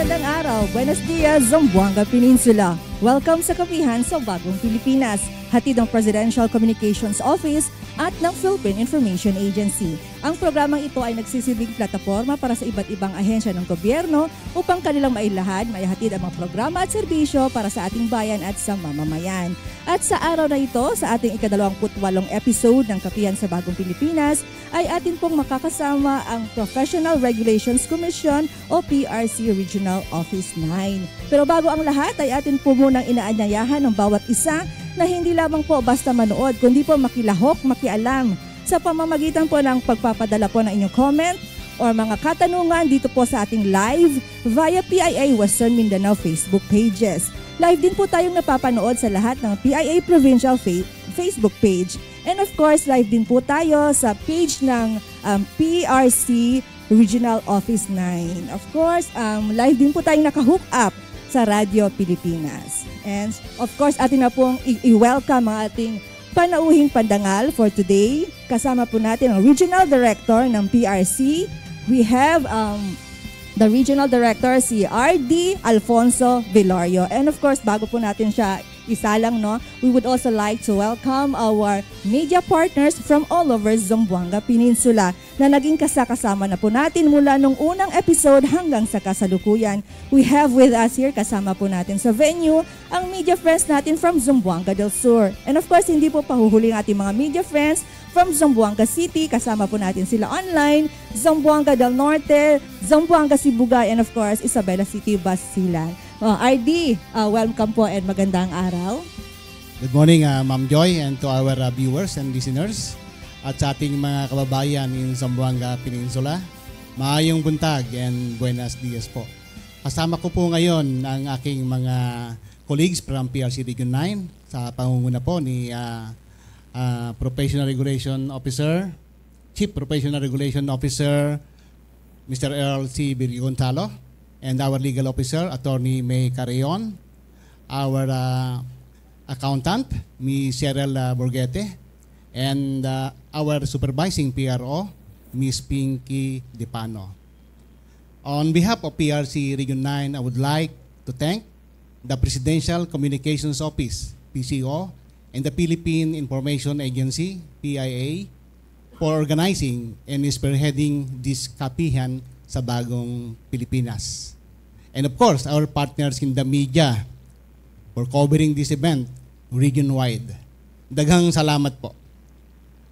Magandang araw, buenos dias, Zamboanga Peninsula. Welcome sa Kapihan sa Bagong Pilipinas, hatid ng Presidential Communications Office at ng Philippine Information Agency. Ang programang ito ay nagsisilbing plataforma para sa iba't ibang ahensya ng gobyerno upang kanilang mailahad, maihatid ang mga programa at serbisyo para sa ating bayan at sa mamamayan. At sa araw na ito, sa ating ika-28 episode ng Kapihan sa Bagong Pilipinas, ay atin pong makakasama ang Professional Regulations Commission o PRC Regional Office 9. Pero bago ang lahat ay atin po munang inaanyayahan ng bawat isa na hindi lamang po basta manood, kundi po makilahok, makialam sa pamamagitan po ng pagpapadala po ng inyong comment o mga katanungan dito po sa ating live via PIA Western Mindanao Facebook pages. Live din po tayong napapanood sa lahat ng PIA Provincial Facebook page. And of course, live din po tayo sa page ng PRC Regional Office 9. Of course, live din po tayong naka-hook up sa Radyo Pilipinas. And of course, atin na pong i-welcome ang ating panauhing pandangal for today. Kasama po natin ang Regional Director ng PRC. We have the Regional Director, si R.D. Alfonso Vilorio. And of course, bago po natin siya isalang, no, we would also like to welcome our media partners from all over Zamboanga Peninsula na naging kasama na po natin mula nung unang episode hanggang sa kasalukuyan. We have with us here, kasama po natin sa venue, ang media friends natin from Zamboanga del Sur. And of course, hindi po pahuhuli ang ating mga media friends from Zamboanga City. Kasama po natin sila online, Zamboanga del Norte, Zamboanga Sibugay, and of course, Isabela City, Basilan. RD, welcome po and magandang araw. Good morning, Ma'am Joy, and to our viewers and listeners at sa ating mga kababayan in Zamboanga Peninsula. Maayong buntag and buenos dias po. Kasama ko po ngayon ang aking mga colleagues from PRC Region 9 sa pangunguna po ni Professional Regulation Officer, Chief Professional Regulation Officer, Mr. Earl C. Birgontalo, and our legal officer, Attorney May Carreon, our accountant, Ms. Cheryl Borghete, and our supervising PRO, Ms. Pinky Dipano. On behalf of PRC Region 9, I would like to thank the Presidential Communications Office, PCO, and the Philippine Information Agency, PIA, for organizing and spearheading this Kapihan sa Bagong Pilipinas. And of course, our partners in the media for covering this event region-wide. Daghang salamat po.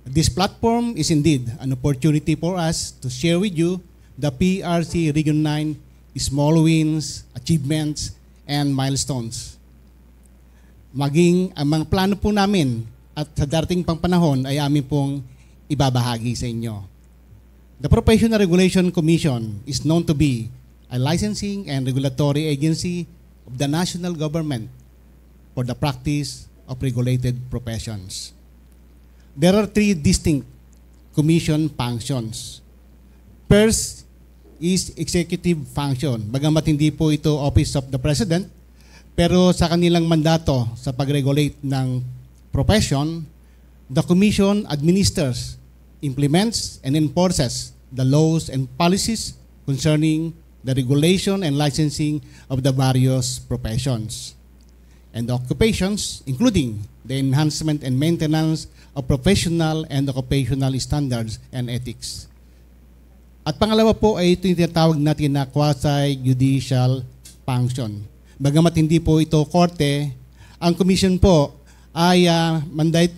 This platform is indeed an opportunity for us to share with you the PRC Region 9 small wins, achievements, and milestones. Maging ang mga plano po namin at sa darating pang panahon ay amin pong ibabahagi sa inyo. The Professional Regulation Commission is known to be a licensing and regulatory agency of the national government for the practice of regulated professions. There are three distinct commission functions. First is executive function. Bagamat hindi po ito Office of the President, pero sa kanilang mandato sa pag-regulate ng profession, the Commission administers, implements, and enforces the laws and policies concerning the regulation and licensing of the various professions and occupations, including the enhancement and maintenance of professional and occupational standards and ethics. At pangalawa po ay ito yung tinatawag natin na quasi-judicial function. Bagamat hindi po ito korte, ang commission po ay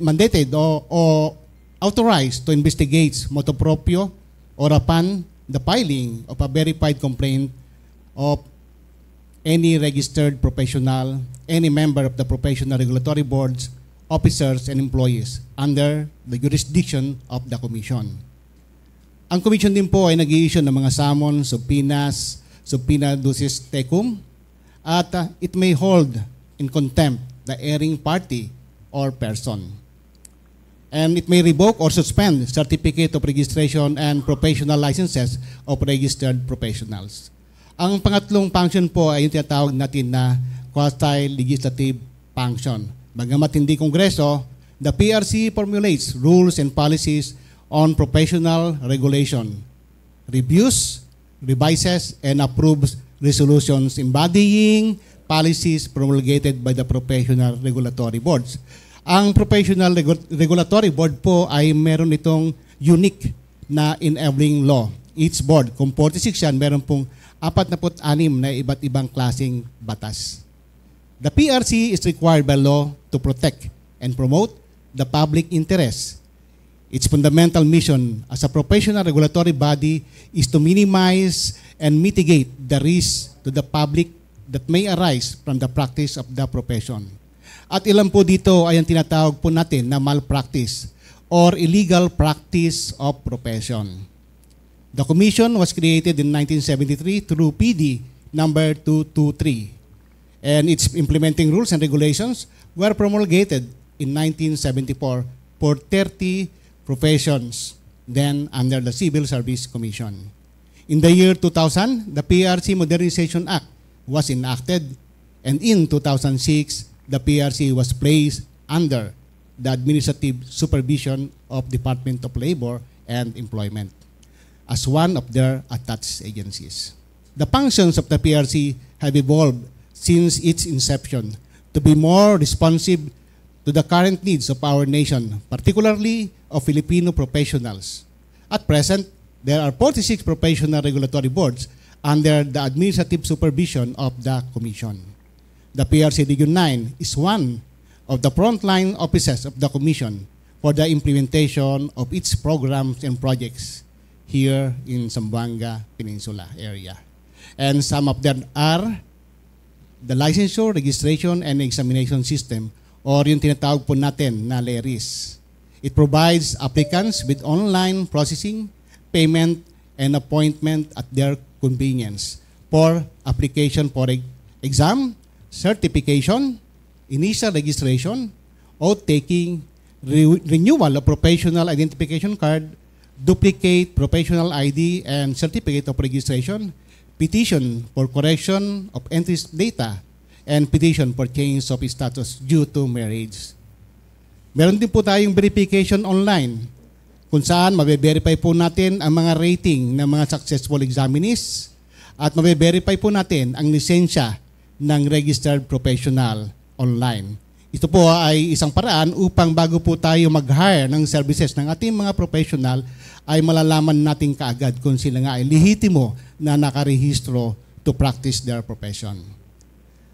mandated o authorized to investigate motu proprio or upon the filing of a verified complaint of any registered professional, any member of the professional regulatory boards, officers, and employees under the jurisdiction of the Commission. Ang Commission din po ay nag-i-issue ng mga summons, subpoenas, subpoena ducis tecum, at it may hold in contempt the erring party or person. And it may revoke or suspend certificate of registration and professional licenses of registered professionals. Ang pangatlong function po ay yung tinatawag natin na quasi-legislative function. Bagamat hindi Kongreso, the PRC formulates rules and policies on professional regulation, reviews, revises, and approves resolutions embodying policies promulgated by the professional regulatory boards. Ang professional regulatory board po ay meron itong unique na enabling law. Each board, kung 46 yan, meron pong 46 na iba't ibang klaseng batas. The PRC is required by law to protect and promote the public interest. Its fundamental mission as a professional regulatory body is to minimize and mitigate the risk to the public that may arise from the practice of the profession. At ilan po dito ay ang tinatawag po natin na malpractice or illegal practice of profession. The Commission was created in 1973 through PD number 223, and its implementing rules and regulations were promulgated in 1974 for 30 professions, then under the Civil Service Commission. In the year 2000, the PRC Modernization Act was enacted, and in 2006, the PRC was placed under the administrative supervision of Department of Labor and Employment as one of their attached agencies. The functions of the PRC have evolved since its inception to be more responsive to the current needs of our nation, particularly of Filipino professionals. At present, there are 46 professional regulatory boards under the administrative supervision of the Commission. The PRC Region 9 is one of the frontline offices of the Commission for the implementation of its programs and projects here in Zamboanga Peninsula area. And some of them are the Licensure, Registration, and Examination System, or yung tinatawag po natin na LERIS. It provides applicants with online processing, payment, and appointment at their convenience for application for exam, certification, initial registration, oath taking, renewal of professional identification card, duplicate professional ID and certificate of registration, petition for correction of entries data, and petition for change of status due to marriage. Meron din po tayong verification online kung saan mabe-verify po natin ang mga rating ng mga successful examinees at mabe-verify po natin ang lisensya ng registered professional online. Ito po ay isang paraan upang bago po tayo mag-hire ng services ng ating mga professional ay malalaman natin kaagad kung sila nga ay lehitimo na nakarehistro to practice their profession.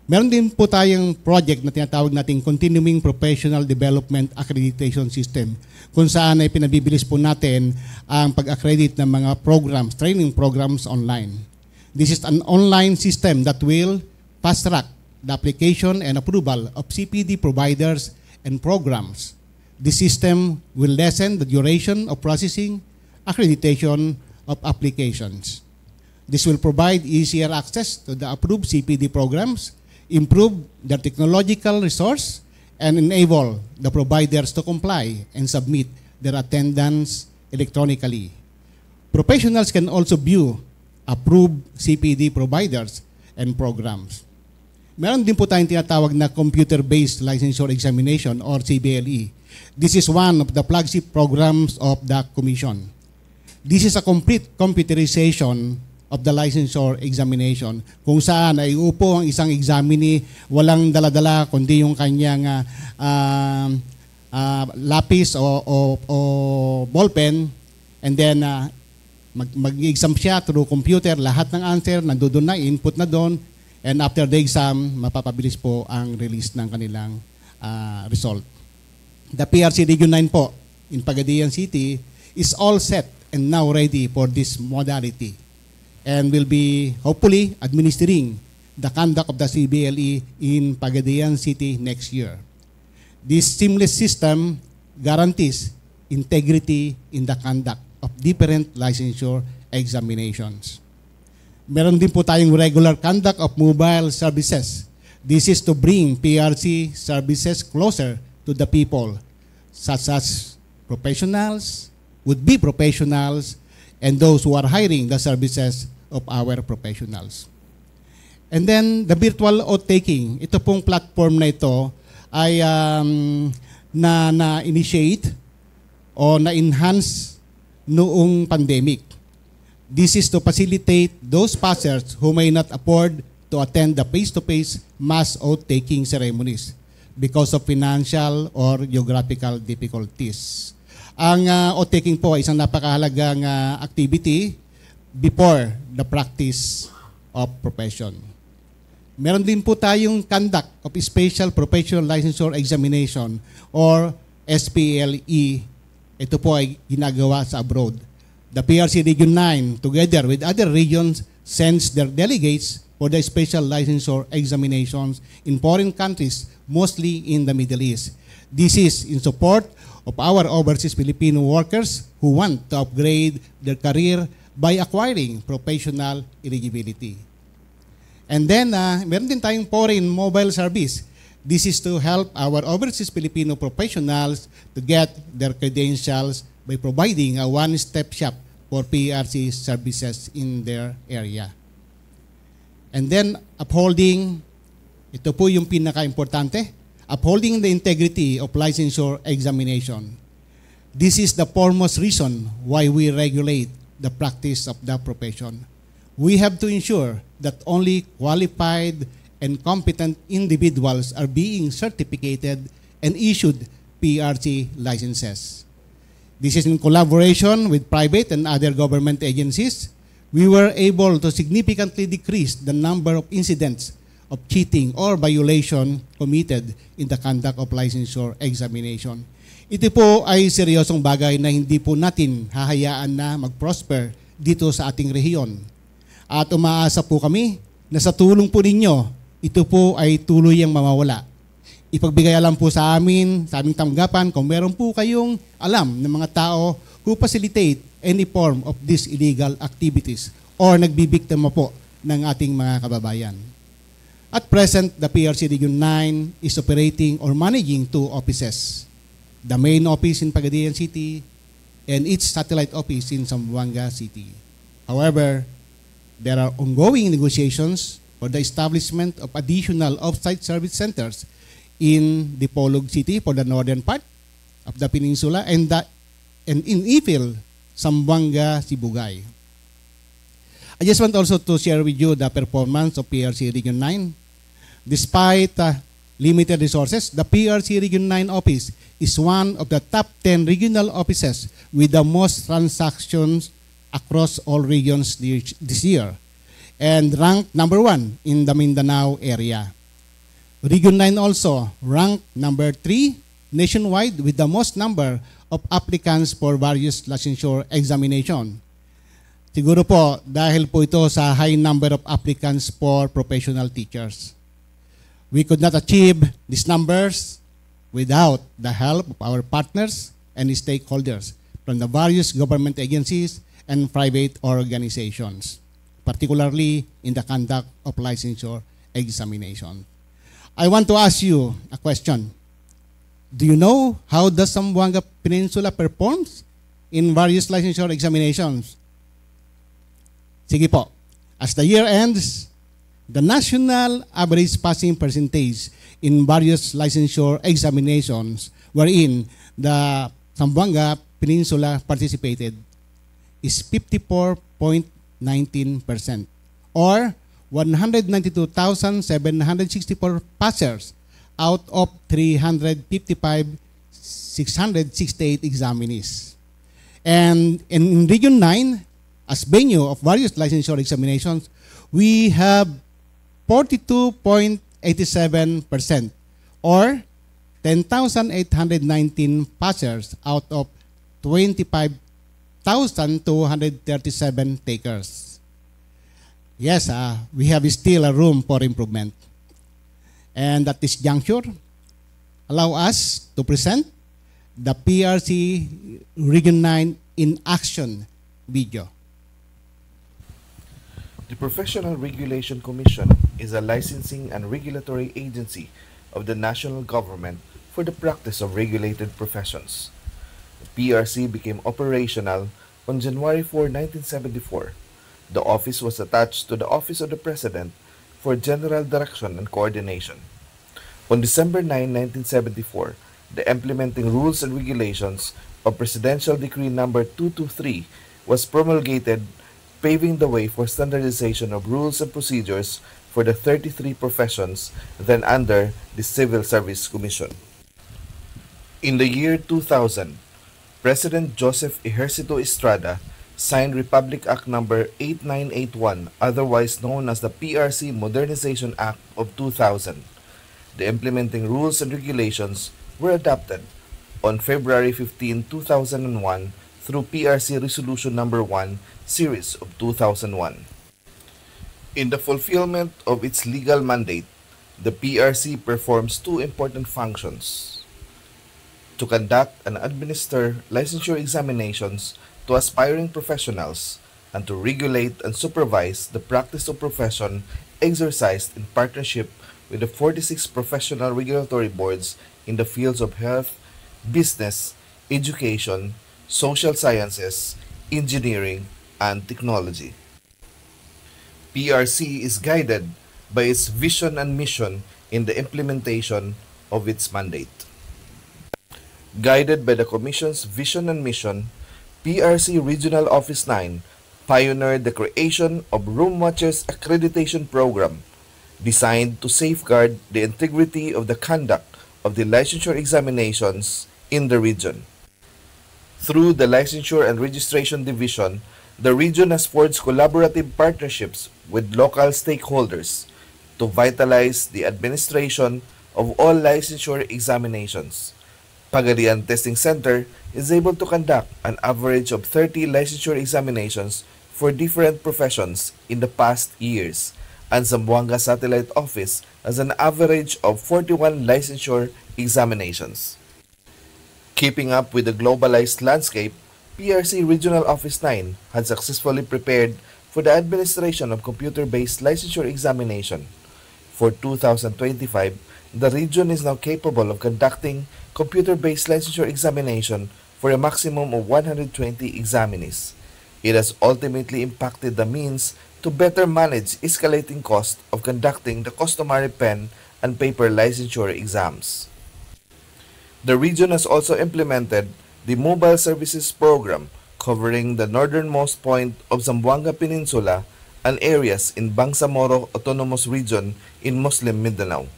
Meron din po tayong project na tinatawag nating Continuing Professional Development Accreditation System kung saan ay pinabibilis po natin ang pag-accredit ng mga programs, training programs online. This is an online system that will fast-track the application and approval of CPD providers and programs. This system will lessen the duration of processing accreditation of applications. This will provide easier access to the approved CPD programs, improve their technological resource, and enable the providers to comply and submit their attendance electronically. Professionals can also view approved CPD providers and programs. Meron din po tayong tinatawag na Computer-Based Licensure Examination or CBLE. This is one of the flagship programs of the Commission. This is a complete computerization of the licensure examination kung saan ay upo ang isang examinee, walang daladala kundi yung kanyang lapis o ballpen, and then mag-exam siya through computer, lahat ng answer nandoon na, input na doon, and after the exam, mapapabilis po ang release ng kanilang result. The PRC Region 9 po in Pagadian City is all set and now ready for this modality and will be hopefully administering the conduct of the CBLE in Pagadian City next year. This seamless system guarantees integrity in the conduct of different licensure examinations. Meron din po tayong regular conduct of mobile services. This is to bring PRC services closer to the people, such as professionals, would-be professionals, and those who are hiring the services of our professionals. And then the virtual oath-taking, ito pong platform na ito ay na-initiate o na-enhance noong pandemic. This is to facilitate those passers who may not afford to attend the face-to-face mass oath-taking ceremonies because of financial or geographical difficulties. Ang oath-taking po ay isang napakahalagang activity before the practice of profession. Meron din po tayong conduct of Special Professional Licensure Examination or SPLE. Ito po ay ginagawa sa abroad. The PRC Region 9, together with other regions, sends their delegates for the special licensure examinations in foreign countries, mostly in the Middle East. This is in support of our overseas Filipino workers who want to upgrade their career by acquiring professional eligibility. And then, meron din tayong foreign mobile service. This is to help our overseas Filipino professionals to get their credentials by providing a one-step shop for PRC services in their area. And then, upholding, ito po yung pinaka-importante, upholding the integrity of licensure examination. This is the foremost reason why we regulate the practice of the profession. We have to ensure that only qualified and competent individuals are being certificated and issued PRC licenses. This is in collaboration with private and other government agencies. We were able to significantly decrease the number of incidents of cheating or violation committed in the conduct of licensure examination. Ito po ay seryosong bagay na hindi po natin hahayaan na mag-prosper dito sa ating rehiyon. At umaasa po kami na sa tulong po ninyo, ito po ay tuluyang mamawala. Ipagbigay alam po sa amin, sa aming tanggapan, kung meron po kayong alam ng mga tao who facilitate any form of these illegal activities or nagbibiktima po ng ating mga kababayan. At present, the PRC Region 9 is operating or managing 2 offices. The main office in Pagadian City and its satellite office in Zamboanga City. However, there are ongoing negotiations for the establishment of additional off-site service centers in Dipolog City for the northern part of the peninsula and in Ifil, Zamboanga, Sibugay. I just want also to share with you the performance of PRC Region 9. Despite limited resources, the PRC Region 9 office is one of the top 10 regional offices with the most transactions across all regions this year and ranked number 1 in the Mindanao area. Region 9 also ranked number 3 nationwide with the most number of applicants for various licensure examination. Siguro po dahil po ito sa high number of applicants for professional teachers. We could not achieve these numbers without the help of our partners and stakeholders from the various government agencies and private organizations, particularly in the conduct of licensure examination. I want to ask you a question. Do you know how the Zamboanga Peninsula performs in various licensure examinations? Sige po. As the year ends, the national average passing percentage in various licensure examinations wherein the Zamboanga Peninsula participated is 54.19% or 192,764 passers out of 355,668 examinees. And in Region 9, as venue of various licensure examinations, we have 42.87% or 10,819 passers out of 25,237 takers. Yes, we have still a room for improvement. And at this juncture, allow us to present the PRC Region 9 in action video. The Professional Regulation Commission is a licensing and regulatory agency of the national government for the practice of regulated professions. The PRC became operational on January 4, 1974. The office was attached to the Office of the President for General Direction and Coordination. On December 9, 1974, the implementing rules and regulations of Presidential Decree No. 223 was promulgated paving the way for standardization of rules and procedures for the 33 professions then under the Civil Service Commission. In the year 2000, President Joseph Ejercito Estrada signed Republic Act No. 8981, otherwise known as the PRC Modernization Act of 2000. The implementing rules and regulations were adopted on February 15, 2001 through PRC Resolution No. 1, Series of 2001. In the fulfillment of its legal mandate, the PRC performs two important functions: to conduct and administer licensure examinations to aspiring professionals, and to regulate and supervise the practice of profession exercised in partnership with the 46 professional regulatory boards in the fields of health, business, education, social sciences, engineering, and technology. PRC is guided by its vision and mission in the implementation of its mandate. Guided by the Commission's vision and mission, PRC Regional Office 9 pioneered the creation of Room Watchers Accreditation Program designed to safeguard the integrity of the conduct of the licensure examinations in the region. Through the Licensure and Registration Division, the region has forged collaborative partnerships with local stakeholders to vitalize the administration of all licensure examinations. Pagadian Testing Center is able to conduct an average of 30 licensure examinations for different professions in the past years, and Zamboanga Satellite Office has an average of 41 licensure examinations. Keeping up with the globalized landscape, PRC Regional Office 9 had successfully prepared for the administration of computer-based licensure examination. For 2025, the region is now capable of conducting computer-based licensure examination for a maximum of 120 examinees. It has ultimately impacted the means to better manage escalating cost of conducting the customary pen and paper licensure exams. The region has also implemented the Mobile Services Program covering the northernmost point of Zamboanga Peninsula and areas in Bangsamoro Autonomous Region in Muslim Mindanao.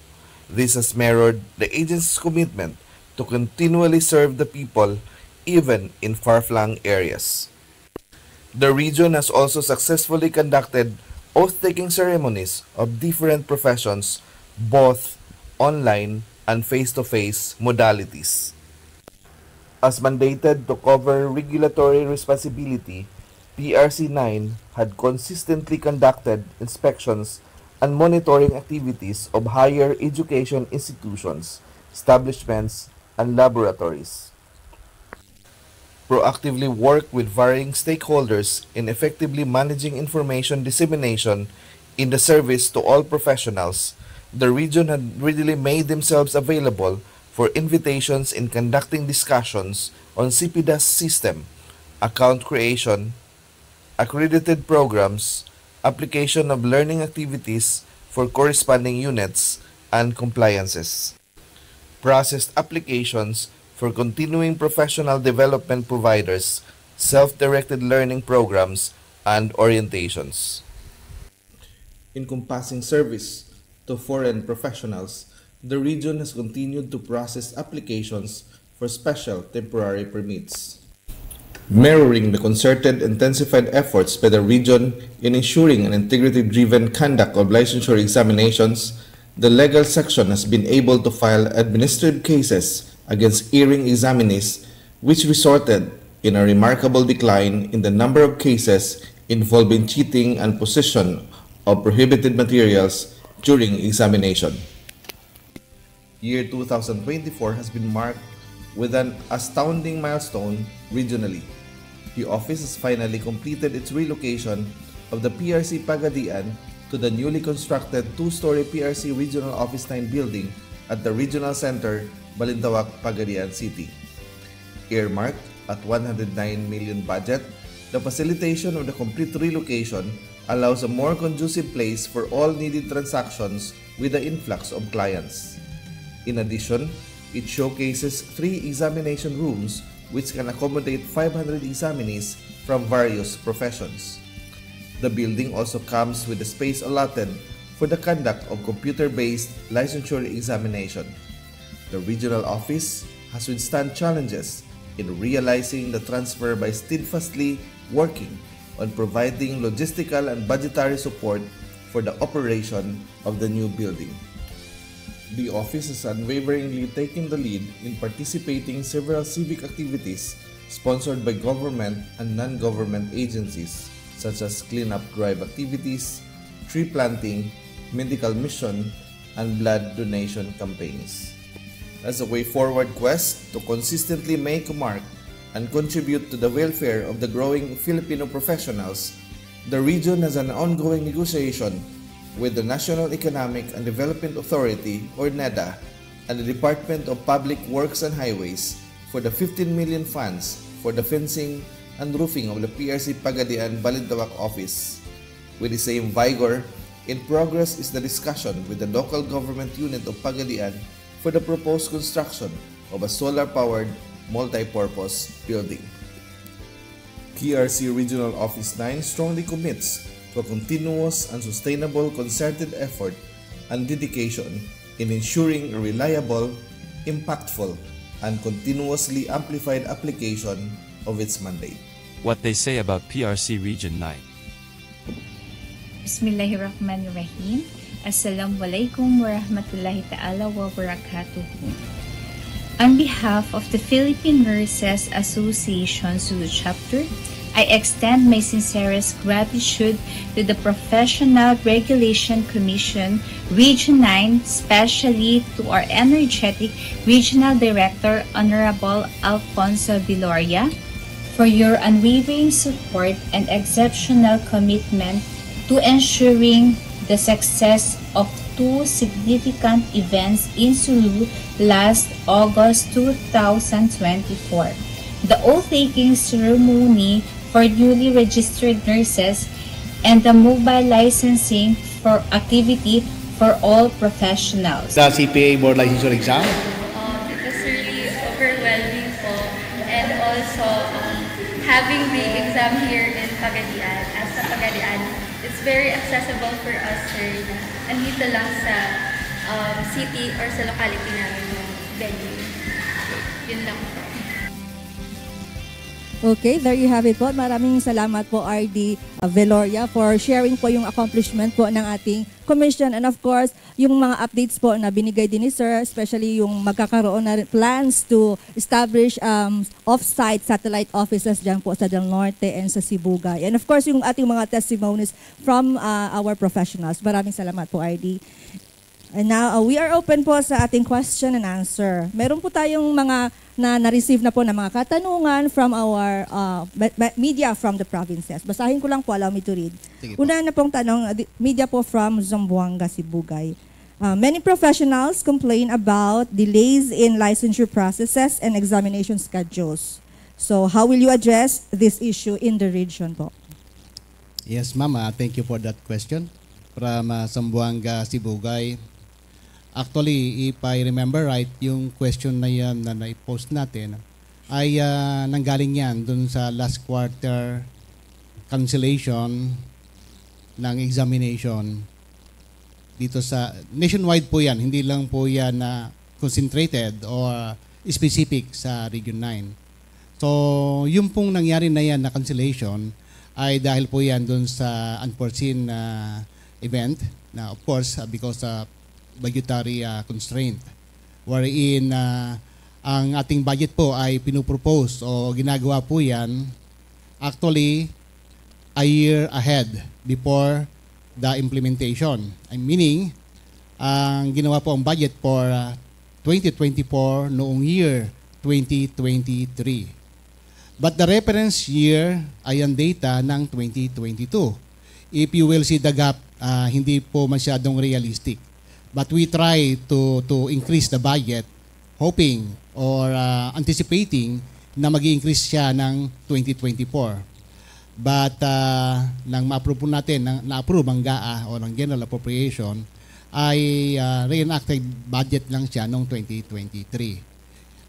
This has mirrored the agency's commitment to continually serve the people even in far-flung areas. The region has also successfully conducted oath-taking ceremonies of different professions, both online and face-to-face modalities. As mandated to cover regulatory responsibility, PRC-9 had consistently conducted inspections and monitoring activities of higher education institutions, establishments, and laboratories. Proactively work with varying stakeholders in effectively managing information dissemination in the service to all professionals. The region had readily made themselves available for invitations in conducting discussions on CPDAS system, account creation, accredited programs, application of learning activities for corresponding units, and compliances. Processed applications for continuing professional development providers, self-directed learning programs, and orientations. Encompassing service to foreign professionals, the region has continued to process applications for special temporary permits. Mirroring the concerted, intensified efforts by the region in ensuring an integrity-driven conduct of licensure examinations, the legal section has been able to file administrative cases against erring examinees, which resulted in a remarkable decline in the number of cases involving cheating and possession of prohibited materials during examination. Year 2024 has been marked with an astounding milestone regionally. The office has finally completed its relocation of the PRC Pagadian to the newly constructed two-story PRC Regional Office 9 building at the Regional Center, Balintawak, Pagadian City. Earmarked at 109 million budget, the facilitation of the complete relocation allows a more conducive place for all needed transactions with the influx of clients. In addition, it showcases 3 examination rooms which can accommodate 500 examinees from various professions. The building also comes with a space allotted for the conduct of computer-based licensure examination. The regional office has withstood challenges in realizing the transfer by steadfastly working on providing logistical and budgetary support for the operation of the new building. The office has unwaveringly taken the lead in participating in several civic activities sponsored by government and non-government agencies such as cleanup drive activities, tree planting, medical mission, and blood donation campaigns. As a way forward quest to consistently make a mark and contribute to the welfare of the growing Filipino professionals, the region has an ongoing negotiation with the National Economic and Development Authority or NEDA and the Department of Public Works and Highways for the 15 million funds for the fencing and roofing of the PRC Pagadian Balintawak office. With the same vigor, in progress is the discussion with the local government unit of Pagadian for the proposed construction of a solar-powered multi-purpose building. PRC Regional Office 9 strongly commits to a continuous and sustainable concerted effort and dedication in ensuring a reliable, impactful, and continuously amplified application of its mandate. What they say about PRC Region 9. Bismillahirrahmanirrahim. Assalamualaikum warahmatullahi ta'ala wa barakatuh. On behalf of the Philippine Nurses Association Sulu Chapter, I extend my sincerest gratitude to the Professional Regulation Commission Region 9, especially to our energetic Regional Director Honorable Alfonso Viloria, for your unwavering support and exceptional commitment to ensuring the success of two significant events in Sulu last August 2024. The oath-taking ceremony for newly registered nurses and the mobile licensing for activity for all professionals. The CPA board licensure exam? It was really overwhelming po, and also having the exam here in Pagadian, as sa Pagadian, it's very accessible for us, sir. Andito lang sa city or sa locality namin yung venue. Yun lang po. Okay, there you have it po. Maraming salamat po, RD Veloria, for sharing po yung accomplishment po ng ating commission. And of course, yung mga updates po na binigay din ni Sir, especially yung magkakaroon na plans to establish off-site satellite offices dyan po sa Del Norte and sa Sibugay. And of course, yung ating mga testimonies from our professionals. Maraming salamat po, RD. And now, we are open po sa ating question and answer. Meron po tayong mga na-receive na po na mga katanungan from our media from the provinces. Basahin ko lang po, allow me to read. Una na pong tanong, media po from Zamboanga, Sibugay. Many professionals complain about delays in licensure processes and examination schedules. So, how will you address this issue in the region po? Yes, ma'am. Thank you for that question. From Zamboanga, Sibugay. Actually, if I remember right, yung question na yan na na-post natin ay nanggaling yan dun sa last quarter cancellation ng examination dito sa nationwide po yan. Hindi lang po yan na concentrated or specific sa Region 9. So, yung pong nangyari na yan na cancellation ay dahil po yan dun sa unforeseen event na of course because budgetary constraint wherein ang ating budget po ay pinupropose o ginagawa po yan actually a year ahead before the implementation. Meaning, ang ginawa po ang budget for 2024 noong year 2023. But the reference year ay ang data ng 2022. If you will see the gap, hindi po masyadong realistic. But we try to increase the budget, hoping or anticipating na mag-i-increase siya ng 2024. But nang ma-approve po natin, na-approve ang GAA o ng General Appropriation, ay reenacted budget lang siya noong 2023.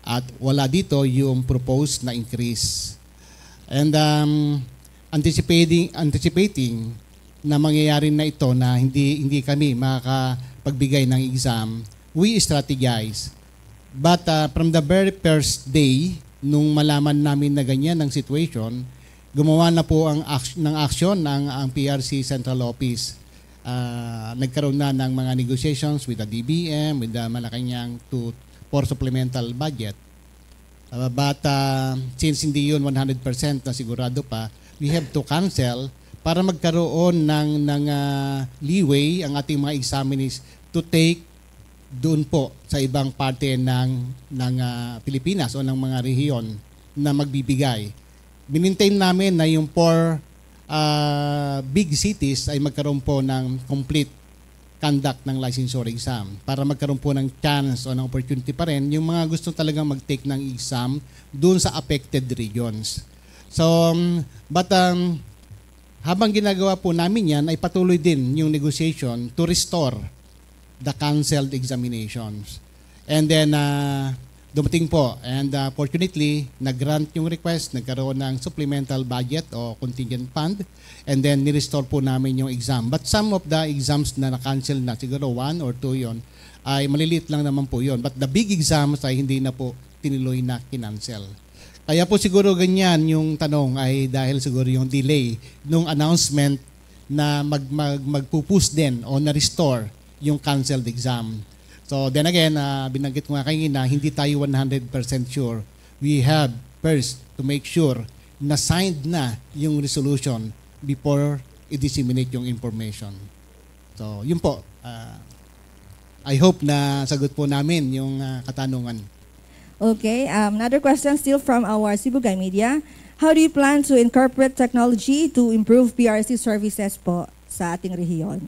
At wala dito yung proposed na increase. And anticipating na mangyayari na ito na hindi kami makakapagbigay ng exam, we strategize. But from the very first day, nung malaman namin na ganyan ang situation, gumawa na po ng action ang PRC Central Office. Nagkaroon na ng mga negotiations with the DBM, with the Malacanang for supplemental budget. But since hindi yun 100% na sigurado pa, we have to cancel para magkaroon ng leeway ang ating mga examinees to take doon po sa ibang parte ng Pilipinas o ng mga rehiyon na magbibigay. Binintain namin na yung 4 big cities ay magkaroon po ng complete conduct ng licensure exam para magkaroon po ng chance o ng opportunity pa rin yung mga gusto talagang mag-take ng exam doon sa affected regions. So, habang ginagawa po namin yan, ay patuloy din yung negotiation to restore the canceled examinations. And then, dumating po. And fortunately, nag-grant yung request, nagkaroon ng supplemental budget o contingent fund, and then nirestore po namin yung exam. But some of the exams na na-cancel na, siguro 1 or 2 yon, ay maliliit lang naman po yon. But the big exams ay hindi na po tiniloy na kinancel. Kaya po siguro ganyan yung tanong ay dahil siguro yung delay nung announcement na magpupus din o na-restore yung canceled exam. So then again, binanggit ko nga kanina, hindi tayo 100% sure. We have first to make sure na signed na yung resolution before i-disseminate yung information. So yun po. I hope na sagot po namin yung katanungan. Okay, another question still from our Sibugay Media. How do you plan to incorporate technology to improve PRC services po sa ating rehiyon?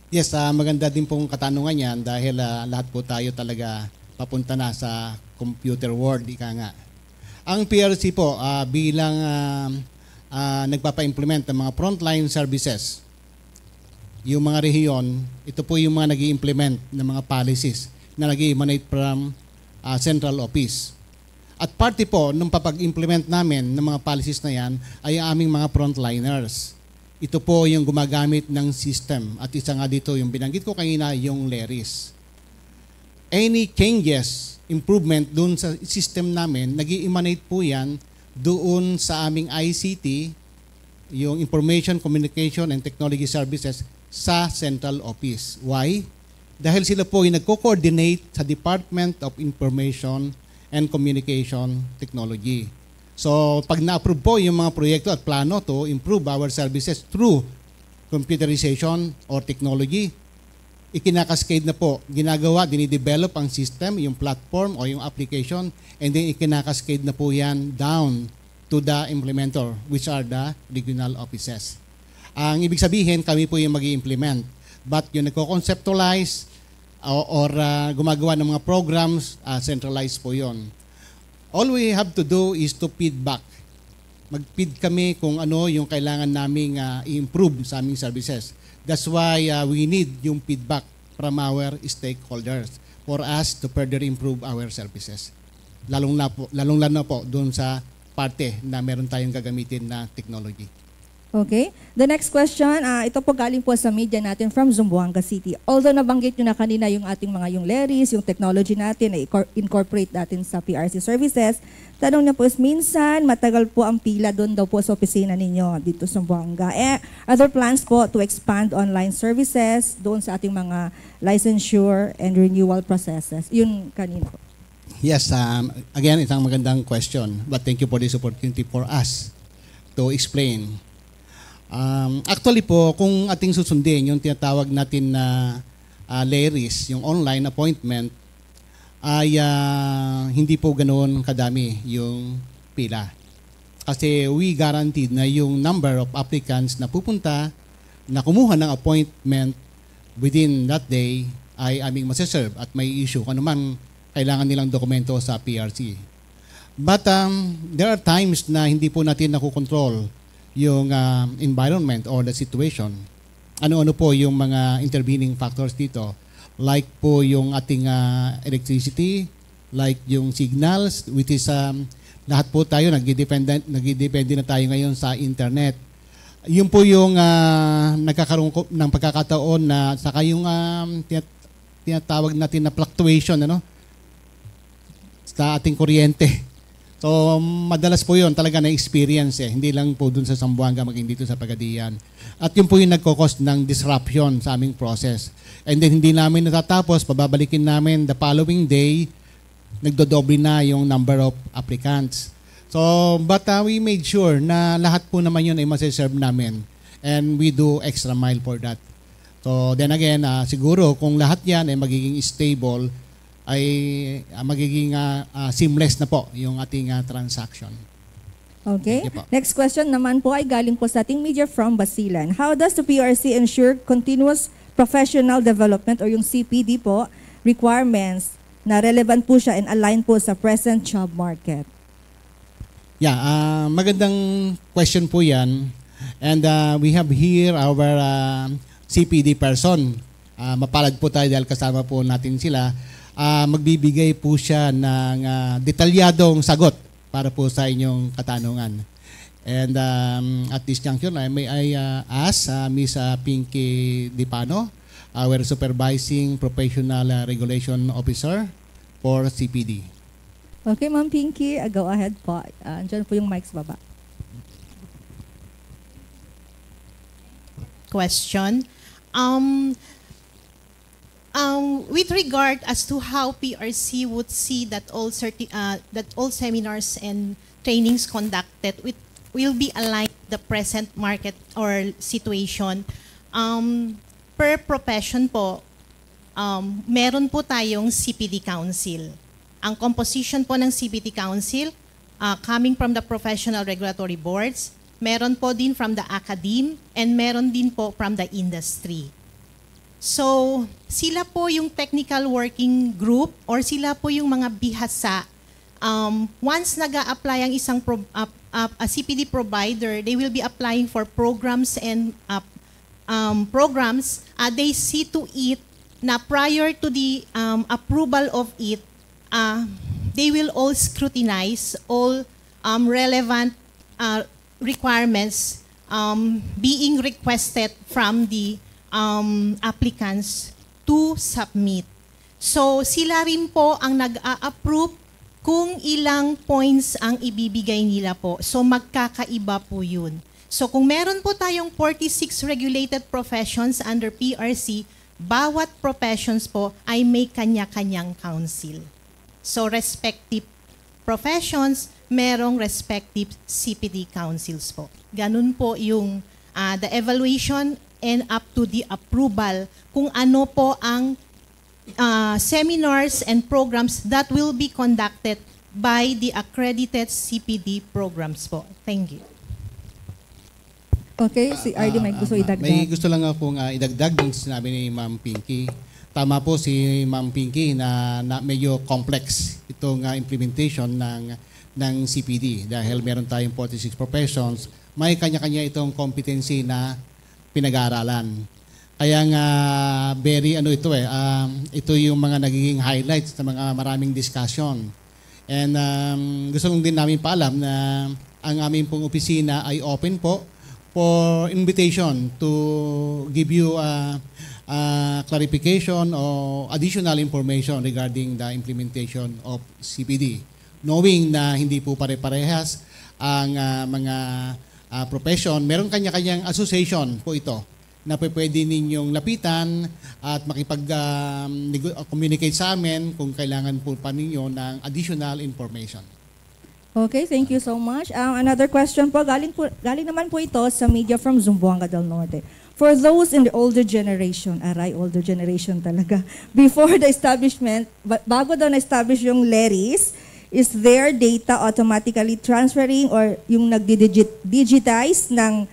Yes, maganda din pong katanungan yan dahil lahat po tayo talaga papunta na sa computer world, ika nga. Ang PRC po bilang nagpapa-implement ng mga frontline services, yung mga rehiyon, ito po yung mga nag-i-implement ng mga policies na nag-i-emanate from central office. At parte po nung papag-implement namin ng mga policies na yan ay ang aming mga frontliners. Ito po yung gumagamit ng system. At isa nga dito, yung binanggit ko kanina, yung LERIS. Any changes, improvement doon sa system namin, nag-i-emanate po yan doon sa aming ICT, yung Information, Communication, and Technology Services sa Central Office. Why? Dahil sila po yung nagko-coordinate sa Department of Information and Communication Technology. So, pag na-approve po yung mga proyekto at plano to improve our services through computerization or technology, ikinakascade na po, ginagawa, dinidevelop ang system, yung platform o yung application, and then ikinakascade na po yan down to the implementer, which are the regional offices. Ang ibig sabihin, kami po yung mag-i-implement. But yung nagko-conceptualize or gumagawa ng mga programs, centralized po yon. All we have to do is to feedback. Mag-feed kami kung ano yung kailangan naming i-improve sa aming services. That's why we need yung feedback from our stakeholders for us to further improve our services. Lalong na po doon sa parte na meron tayong gagamitin na technology. Okay. The next question, ito po galing po sa media natin from Zamboanga City. Although nabanggit nyo na kanina yung ating mga yung LERIS, yung technology natin na incorporate natin sa PRC services, tanong niya po is minsan matagal po ang pila doon daw po sa opisina ninyo dito sa Zamboanga. Other plans po to expand online services doon sa ating mga licensure and renewal processes. Yun kanina po. Yes, again, isang magandang question. But thank you for this opportunity for us to explain. Actually po, kung ating susundin yung tinatawag natin na LERIS, yung online appointment, ay hindi po ganoon kadami yung pila. Kasi we guaranteed na yung number of applicants na pupunta, na kumuha ng appointment within that day ay aming masaserve at may issue kung naman kailangan nilang dokumento sa PRC. But there are times na hindi po natin nakukontrol yung environment or the situation. Ano-ano po yung mga intervening factors dito? Like po yung ating electricity, like yung signals, which is lahat po tayo nagdidepende na tayo ngayon sa internet. Yun po yung nagkakaroon ng pagkakataon na saka yung tinatawag natin na fluctuation sa ating kuryente. So madalas po yun talaga na experience hindi lang po dun sa Zamboanga maging dito sa Pagadian. At yun po yung nagkakos ng disruption sa aming process. And then hindi namin natatapos, pababalikin namin the following day, nagdodoble na yung number of applicants. So, but we made sure na lahat po naman yun ay masiserve namin. And we do extra mile for that. So, then again, siguro kung lahat yan ay magiging stable, ay magiging seamless na po yung ating transaction. Okay. Thank you po. Next question naman po ay galing po sa ating media from Basilan. How does the PRC ensure continuous professional development or yung CPD po requirements na relevant po siya and align po sa present job market? Yeah, magandang question po yan. And we have here our CPD person. Mapalad po tayo dahil kasama po natin sila. Magbibigay po siya ng detalyadong sagot para po sa inyong katanungan. And at this juncture, may I ask Ms. Pinky Dipano, our Supervising Professional Regulation Officer for CPD. Okay, Ma'am Pinky, go ahead po. Diyan po yung mic sa baba. Question. With regard as to how PRC would see that all seminars and trainings conducted will be aligned with the present market or situation, per profession po, meron po tayong CPD Council. Ang composition po ng CPD Council, coming from the professional regulatory boards, meron po din from the academe, and meron din po from the industry. So, sila po yung technical working group or sila po yung mga bihasa. Once nag-a-apply ang isang a CPD provider, they will be applying for programs and programs. They see to it na prior to the approval of it, they will all scrutinize all relevant requirements being requested from the applicants to submit. So sila rin po ang nag-a-approve kung ilang points ang ibibigay nila po. So magkakaiba po yun. So kung meron po tayong 46 regulated professions under PRC, bawat professions po ay may kanya-kanyang council. So respective professions, merong respective CPD councils po. Ganun po yung the evaluation and up to the approval kung ano po ang seminars and programs that will be conducted by the accredited CPD programs po. Thank you. Okay, si RD may gusto idagdag. May gusto lang akong idagdag yung sinabi ni Ma'am Pinky. Tama po si Ma'am Pinky na medyo complex itong implementation ng CPD dahil meron tayong 46 professions, may kanya-kanya itong competency na pinag-aaralan. Kaya nga very ito yung mga nagiging highlights ng mga maraming discussion. And gusto lang din namin paalam na ang aming pong opisina ay open po for invitation to give you clarification or additional information regarding the implementation of CPD. Knowing na hindi po pare-parehas ang mga profession, meron kanya-kanyang association po ito na pwede ninyong lapitan at makipag-communicate sa amin kung kailangan po pa ninyo ng additional information. Okay, thank you so much. Another question po, galing naman po ito sa media from Zamboanga del Norte. For those in the older generation, older generation talaga, before the establishment, bago daw na-establish yung LERIS, is their data automatically transferring or yung nag-digitize ng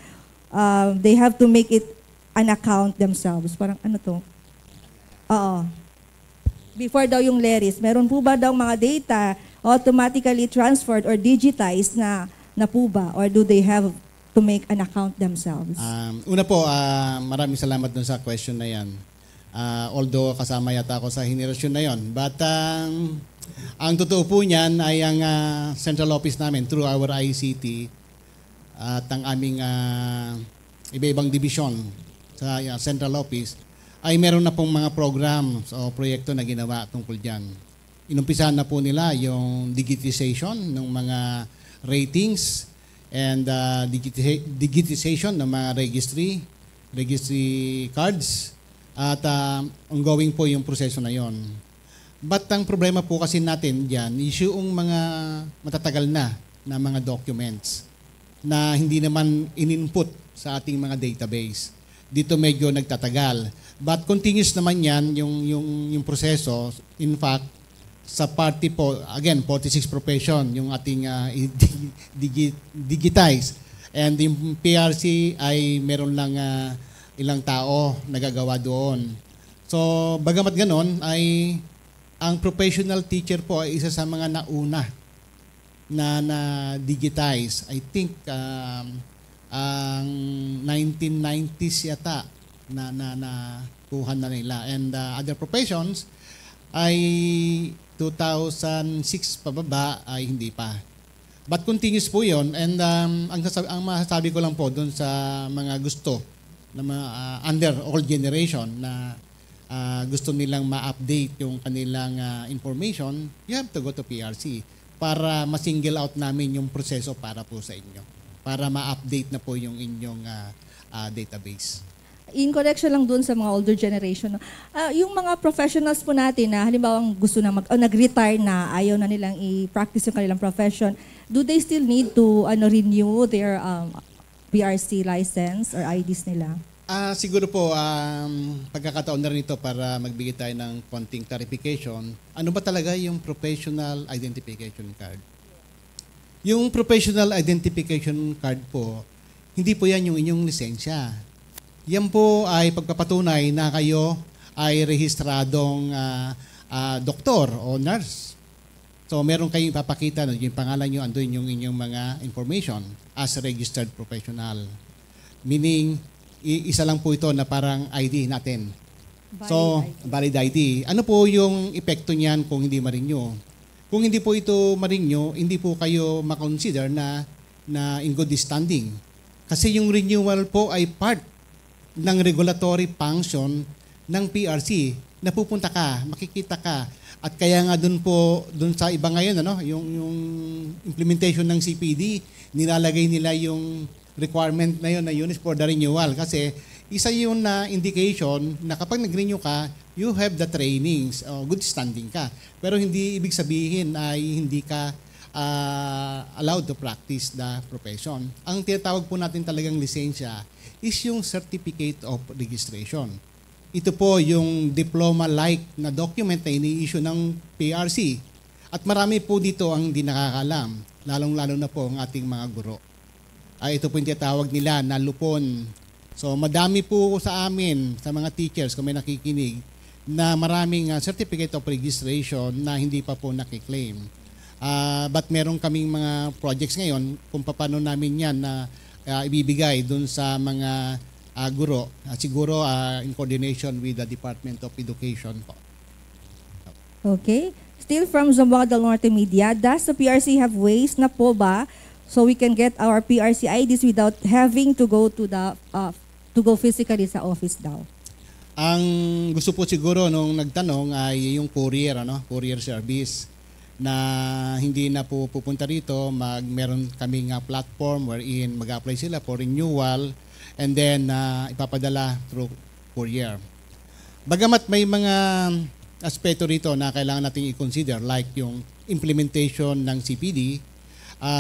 they have to make it an account themselves? Parang ano to? Oo. Before daw yung LERIS, meron po ba daw mga data automatically transferred or digitized na po ba? Or do they have to make an account themselves? Una po, maraming salamat dun sa question na yan. Although kasama yata ako sa henerasyon na yon. But ang totoo po niyan ay ang central office namin through our ICT at ang aming iba-ibang division sa central office, ay meron na pong mga programs o proyekto na ginawa tungkol dyan. Inumpisahan na po nila yung digitization ng mga ratings and digitization ng mga registry cards at ongoing po yung proseso na yon. But ang problema po kasi natin dyan is yung mga matatagal na mga documents na hindi naman in-input sa ating mga database. Dito medyo nagtatagal. But continuous naman yan yung proseso. In fact, sa party po, again, 46 profession, yung ating digitize. And yung PRC ay meron lang ilang tao nagagawa doon. So, bagamat ganon, ay ang professional teacher po ay isa sa mga nauna na digitize. I think ang 1990s yata na kuhan na nila. And other professions ay 2006 pababa ay hindi pa. But continuous po yun. And ang masasabi ko lang po doon sa mga gusto na under all generation na gusto nilang ma-update yung kanilang information, you have to go to PRC para ma-single out namin yung proseso para po sa inyo. Para ma-update na po yung inyong database. In connection lang dun sa mga older generation, yung mga professionals po natin na halimbawa gusto na nag-retire na, ayaw na nilang i-practice yung kanilang profession, do they still need to renew their PRC license or IDs nila? Siguro po, pagkakataon na rin ito para magbigay tayo ng konting clarification. Ano ba talaga yung professional identification card? Yung professional identification card po, hindi po yan yung inyong lisensya. Yan po ay pagpapatunay na kayo ay rehistradong doktor o nurse. So meron kayong ipapakita, yung pangalan nyo, andun yung inyong mga information as a registered professional. Meaning, isa lang po ito na parang ID natin. Valid ID. Ano po yung epekto niyan kung hindi ma-renew? Kung hindi po ito ma-renew, hindi po kayo makonsider na in good standing. Kasi yung renewal po ay part ng regulatory function ng PRC. Napupunta ka, makikita ka. At kaya nga dun sa iba ngayon, yung implementation ng CPD, nilalagay nila yung requirement na yun na units for the renewal. Kasi isa yun na indication na kapag nag-renew ka, you have the trainings, good standing ka. Pero hindi ibig sabihin ay hindi ka allowed to practice the profession. Ang tinatawag po natin talagang lisensya is yung Certificate of Registration. Ito po yung diploma-like na document na ini-issue ng PRC. At marami po dito ang hindi nakakalam, lalong-lalo na po ang ating mga guro. Ito po yung tinatawag nila na lupon. So madami po sa amin, sa mga teachers, kung may nakikinig, na maraming Certificate of Registration na hindi pa po nakiklaim. But meron kaming mga projects ngayon kung paano namin yan na ibibigay dun sa mga guro. Siguro in coordination with the Department of Education po. Okay. Still from Zamboanga del Norte Media, does the PRC have ways na po ba so we can get our PRC IDs without having to go to physically sa office daw? Ang gusto po siguro nung nagtanong ay yung courier, courier service na hindi na po pupunta rito, meron kaming platform wherein mag-apply sila for renewal and then ipapadala through courier. Bagamat may mga aspeto rito na kailangan natin i-consider like yung implementation ng CPD,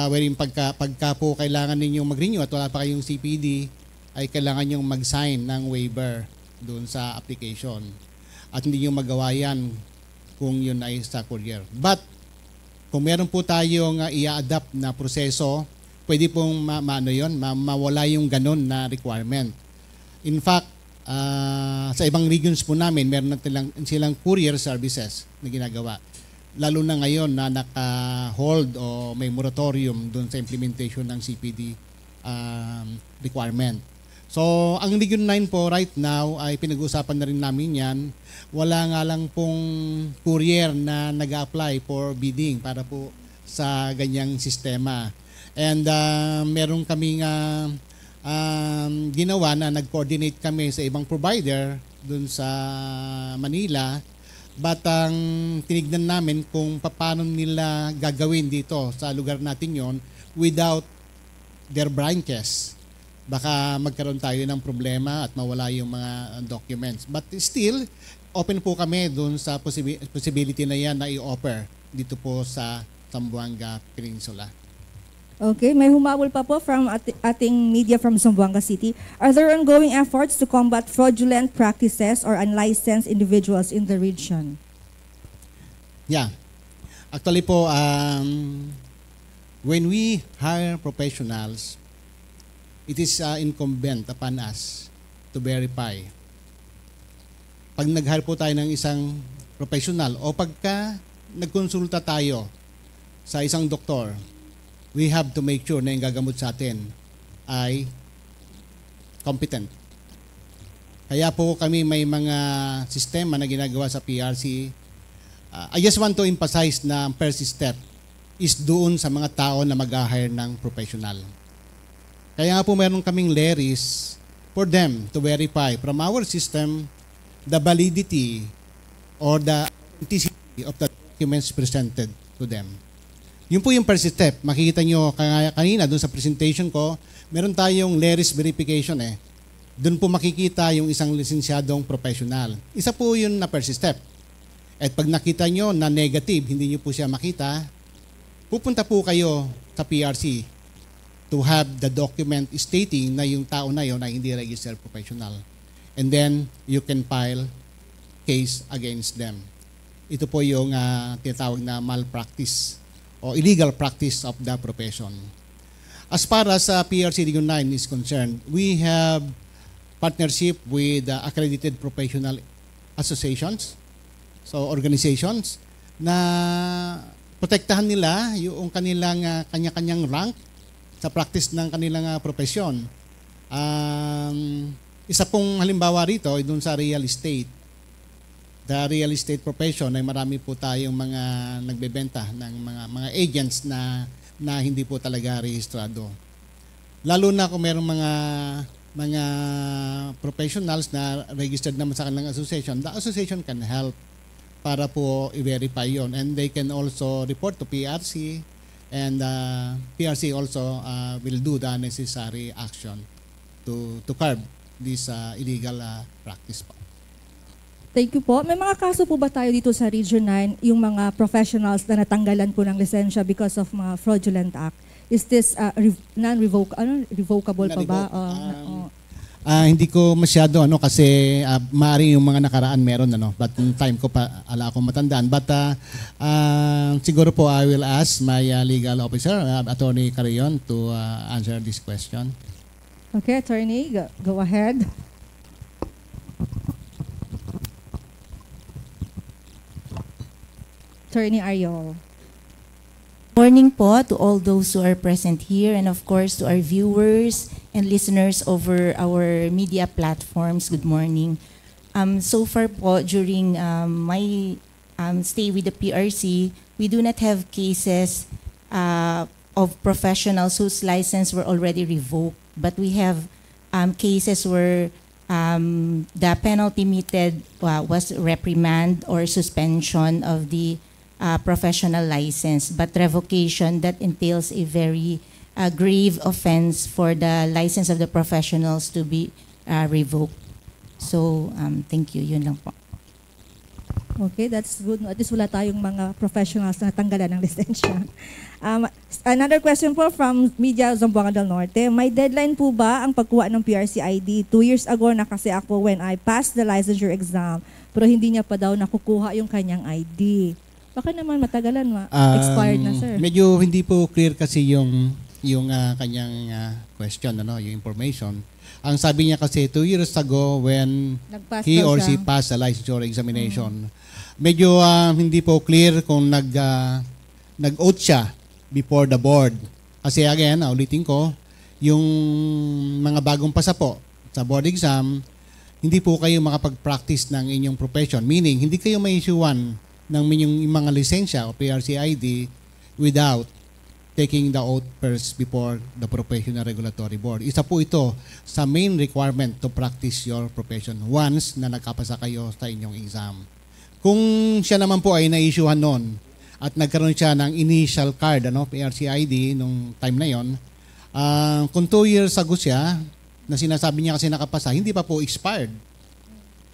wherein pagka po kailangan ninyong mag-renew at wala pa kayong CPD, ay kailangan nyong mag-sign ng waiver doon sa application. At hindi nyo magawa yan kung yun ay sa courier. But kung meron po tayong i-adapt na proseso, pwede pong mawala yung ganun na requirement. In fact, sa ibang regions po namin, meron na silang courier services na ginagawa. Lalo na ngayon na naka-hold o may moratorium doon sa implementation ng CPD requirement. So, ang Region 9 po right now ay pinag-uusapan na rin namin yan. Wala nga lang pong courier na nag-apply for bidding para po sa ganyang sistema. And meron kaming ginawa na nag-coordinate kami sa ibang provider dun sa Manila. But ang tinignan namin kung paano nila gagawin dito sa lugar natin yon without their branches. Baka magkaroon tayo ng problema at mawala yung mga documents. But still, open po kami dun sa possibility na yan na i-offer dito po sa Zamboanga Peninsula. Okay, may humabol pa po from ating media from Zamboanga City. Are there ongoing efforts to combat fraudulent practices or unlicensed individuals in the region? Yeah. Actually po, when we hire professionals, it is incumbent upon us to verify. Pag nag-hire po tayo ng isang professional o pagka nagkonsulta tayo sa isang doktor, we have to make sure na yung gagamot sa atin ay competent. Kaya po kami may mga sistema na ginagawa sa PRC. I just want to emphasize na ang first step is doon sa mga tao na mag-hire ng professional. Kaya nga po meron kaming leris for them to verify from our system the validity or the authenticity of the documents presented to them. Yun po yung first step. Makikita nyo kanina doon sa presentation ko, meron tayong leris verification eh. Doon po makikita yung isang lisensyadong professional. Isa po yun na first step. At pag nakita nyo na negative, hindi nyo po siya makita, pupunta po kayo sa PRC to have the document stating na yung tao na yun ay hindi registered professional. And then, you can file case against them. Ito po yung tinatawag na malpractice o illegal practice of the profession. As far as PRC Region 9 is concerned, we have partnership with accredited professional associations, so organizations, na protektahan nila yung kanilang kanya-kanyang rank sa practice ng kanilang profesyon. Isa pong halimbawa rito ay dun sa real estate. The real estate profession ay marami po tayong mga nagbebenta ng mga agents na hindi po talaga rehistrado. Lalo na kung mayroong mga professionals na registered naman sa kanilang association, the association can help para po i-verify yon, and they can also report to PRC, and PRC also will do the necessary action to curb this illegal practice po. Thank you po. May mga kaso po ba tayo dito sa Region 9, yung mga professionals na natanggalan po ng lisensya because of mga fraudulent act? Is this revocable pa ba? Hindi ko masyado kasi maaari yung mga nakaraan meron but yung time ko pa ala akong matandaan, but siguro po I will ask my legal officer, Attorney Carrion, to answer this question. Okay, Attorney, go ahead. Attorney Ariol. Morning po to all those who are present here, and of course to our viewers and listeners over our media platforms. Good morning. So far po, during my stay with the PRC, we do not have cases of professionals whose license were already revoked, but we have cases where the penalty meted was reprimand or suspension of the professional license, but revocation that entails a very grave offense for the license of the professionals to be revoked. So, thank you. Yun lang po. Okay, that's good. At least wala tayong mga professionals na natanggalan ng lisensya. Another question po from Media Zamboanga del Norte. May deadline po ba ang pagkuha ng PRC ID? 2 years ago na kasi ako when I passed the licensure exam, pero hindi niya pa daw nakukuha yung kanyang ID. Baka naman matagalan, expired na, sir. Medyo hindi po clear kasi yung kanyang question, yung information. Ang sabi niya kasi 2 years ago when he or she passed the licensure examination, medyo hindi po clear kung nag-oath siya before the board. Kasi again, ulitin ko, yung mga bagong pasa po sa board exam, hindi po kayo makapag-practice ng inyong profession. Meaning, hindi kayo may issuean ng inyong mga lisensya o PRC ID without taking the oath first before the Professional Regulatory Board. Isa po ito sa main requirement to practice your profession once na nagkapasa kayo sa inyong exam. Kung siya naman po ay na-issuehan noon at nagkaroon siya ng initial card, PRC ID, nung time na yon, kung 2 years ago siya, na sinasabi niya kasi nakapasa, hindi pa po expired.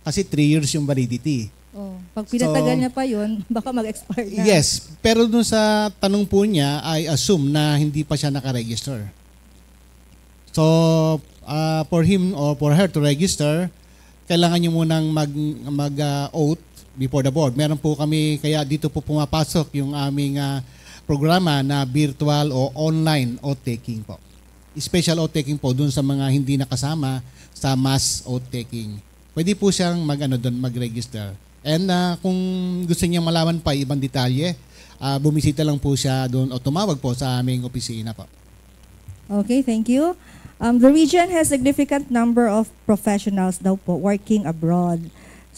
Kasi 3 years yung validity. Oh, pag pinatagal niya pa yun, baka mag-expire na. Yes, pero dun sa tanong po niya, I assume na hindi pa siya nakaregister. So, for him or for her to register, kailangan niyo munang mag-oath before the board. Meron po kami, kaya dito po pumapasok yung aming programa na virtual o online oath-taking po. Special oath-taking po dun sa mga hindi nakasama sa mass oath-taking. Pwede po siyang mag-register. And kung gusto niya malaman pa ibang detalye, bumisita lang po siya doon o tumawag po sa aming opisina po. Okay, thank you. The region has significant number of professionals daw po working abroad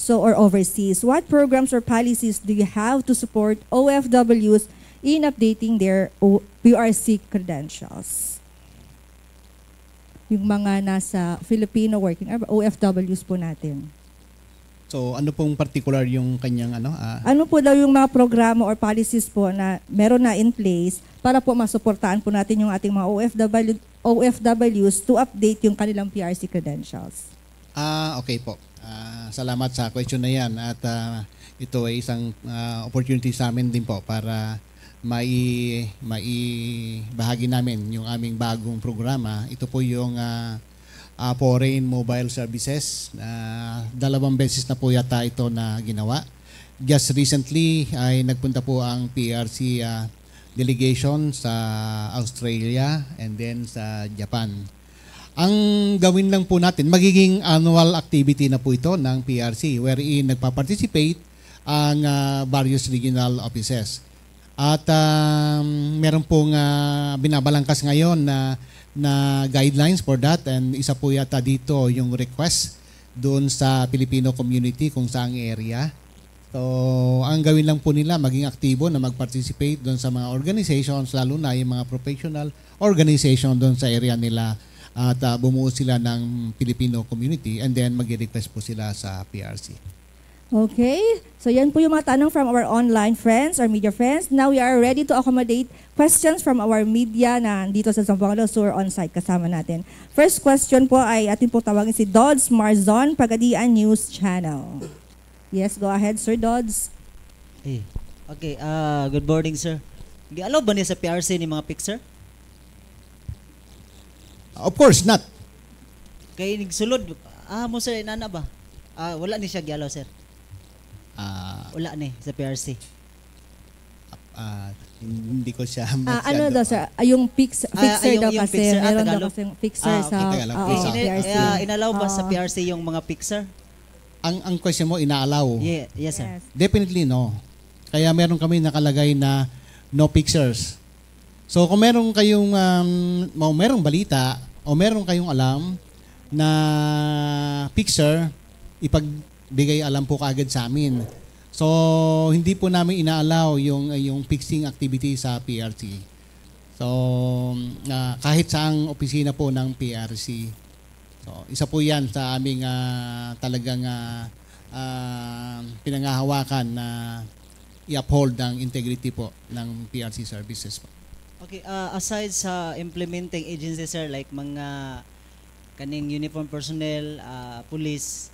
or overseas. What programs or policies do you have to support OFWs in updating their PRC credentials? Yung mga nasa Filipino working OFWs po natin. So ano pong particular yung kanyang Ano po daw yung mga programa or policies po na meron na in place para po masuportaan po natin yung ating mga OFWs to update yung kanilang PRC credentials? Okay po. Salamat sa question na yan at ito ay isang opportunity sa amin din po para maibahagi namin yung aming bagong programa. Ito po yung foreign mobile services. 2 beses na po yata ito na ginawa. Just recently ay nagpunta po ang PRC delegation sa Australia and then sa Japan. Ang gawin lang po natin, magiging annual activity na po ito ng PRC wherein nagpa-participate ang various regional offices. At meron pong binabalangkas ngayon na guidelines for that, and isa po yata dito yung request doon sa Filipino community kung saang area. So, ang gawin lang po nila, maging aktibo na mag-participate doon sa mga organizations, lalo na yung mga professional organization doon sa area nila, at bumuo sila ng Filipino community and then mag-request po sila sa PRC. Okay, so yan po yung mga tanong from our online friends or media friends. Now we are ready to accommodate questions from our media na dito sa Zamboanga del Sur on-site kasama natin. First question po ay ating po tawagin si Dodds Marzon, Pagadian News Channel. Yes, go ahead, Sir Dodds. Okay, good morning, sir. Gi-allow ba niya sa PRC ni mga picture? Of course not. Kay nigsulod, mo sir, inana ba? Wala ni siya gi-allow, sir. Wala ni sa PRC. Hindi ko siya ano daw sir? Yung fixer daw yung kasi. fixer, Meron daw Tagalog? kasi fixer sa PRC. Inalaw ba sa PRC yung mga picture? Ang question mo, inaalaw? Yes, sir. Definitely no. Kaya meron kami nakalagay na no pictures. So kung meron kayong merong balita o meron kayong alam na picture, ipagbigay alam po kaagad sa amin. So hindi po namin inaalaw yung fixing activity sa PRC. So kahit saang opisina po ng PRC. So isa po 'yan sa aming talagang pinangahawakan na i-uphold ang integrity po ng PRC services po. Okay, aside sa implementing agencies, sir, like mga kaning uniform personnel, police,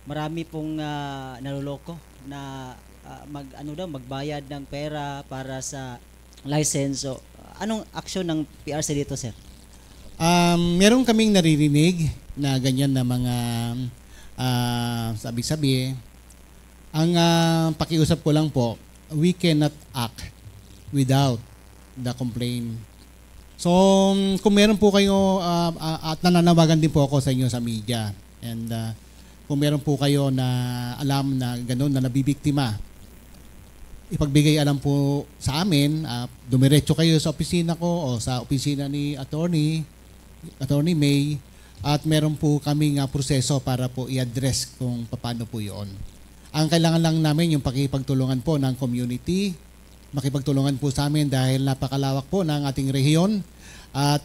marami pong naloloko na magbayad ng pera para sa license. So, anong aksyon ng PRC dito, sir? Meron kaming naririnig na ganyan na mga sabi-sabi. Ang pakiusap ko lang po, we cannot act without the complaint. So, kung meron po kayo, at nananawagan din po ako sa inyo sa media, and kung meron po kayo na alam na gano'n na nabibiktima, ipagbigay alam po sa amin, dumiretso kayo sa opisina ko o sa opisina ni Attorney May, at meron po kaming proseso para po i-address kung paano po yun. Ang kailangan lang namin yung pakipagtulungan po ng community makipagtulungan po sa amin dahil napakalawak po ng ating rehiyon at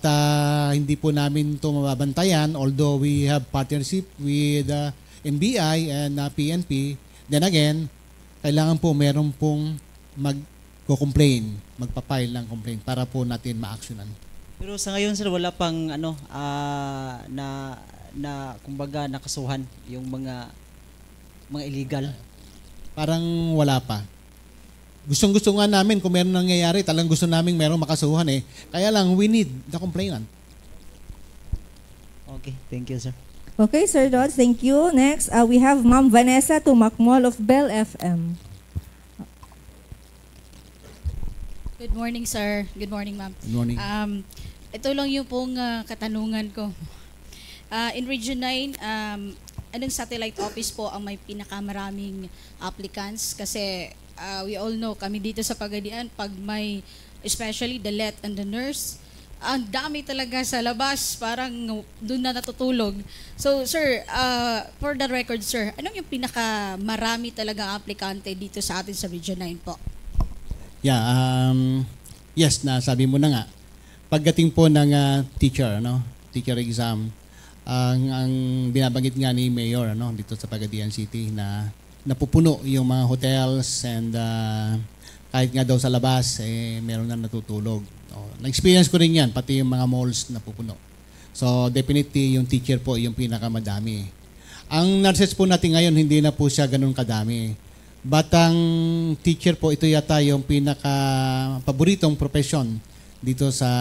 hindi po namin ito mababantayan although we have partnership with NBI and PNP. Then again, kailangan po meron pong magko-complain, magpa-file ng complaint para po natin ma-actionan. Pero sa ngayon sir wala pang na kumbaga nakasuhan yung mga illegal. Parang wala pa. Gustong-gusto nga namin kung meron nangyayari, talagang gusto namin merong makasuhan eh. Kaya lang, we need the complainant. Okay, thank you sir. Okay, Sir Dodds, thank you. Next, we have Ma'am Vanessa Tumakmol of Bell FM. Good morning, sir. Good morning, ma'am. Good morning. Ito lang yung pong katanungan ko. In Region 9, anong satellite office po ang may pinakamaraming applicants? Kasi we all know, kami dito sa Pagadian, pag may, especially the let and the nurse, ang dami talaga sa labas, parang doon na natutulog. So, sir, for the record, sir, anong yung pinakamarami talagang aplikante dito sa atin sa Region 9 po? Yeah, yes, nasabi mo na nga. Pagdating po ng teacher exam, ang binabanggit nga ni Mayor dito sa Pagadian City na napupuno yung mga hotels and kahit nga daw sa labas meron na natutulog. Na-experience ko rin yan, pati yung mga malls napupuno. So definitely yung teacher po yung pinakamadami. Ang nurses po natin ngayon hindi na po siya ganun kadami. But ang teacher po, ito yata yung pinaka-paboritong profession dito sa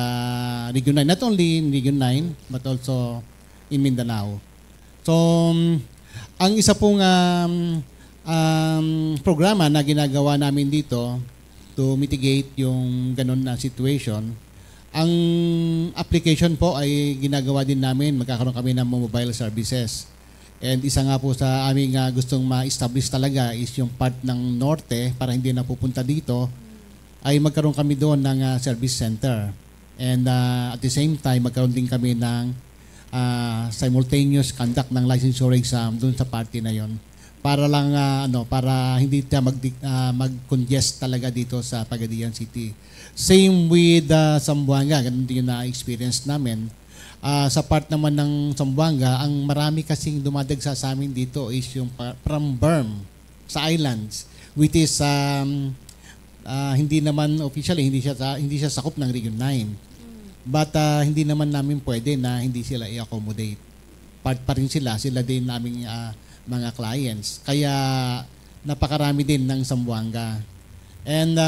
Region 9. Not only in Region 9, but also in Mindanao. So, ang isa pong programa na ginagawa namin dito to mitigate yung ganun na situation, ang application po ay ginagawa din namin. Magkakaroon kami ng mobile services. And isa nga po sa aming gustong ma-establish talaga is yung part ng norte para hindi na pupunta dito ay magkaroon kami doon ng service center. And at the same time, magkaroon din kami ng simultaneous conduct ng licensure exam doon sa party na yon para lang para hindi tayo mag-congest talaga dito sa Pagadian City. Same with Zamboanga, ganun din yung na-experience namin. Sa part naman ng Zamboanga, ang marami kasing dumadagsa sa amin dito is yung from Berm sa islands, which is hindi naman officially hindi siya sakop ng Region 9. But hindi naman namin pwede na hindi sila i-accommodate. Part pa rin sila din naming mga clients. Kaya napakarami din ng Zamboanga. And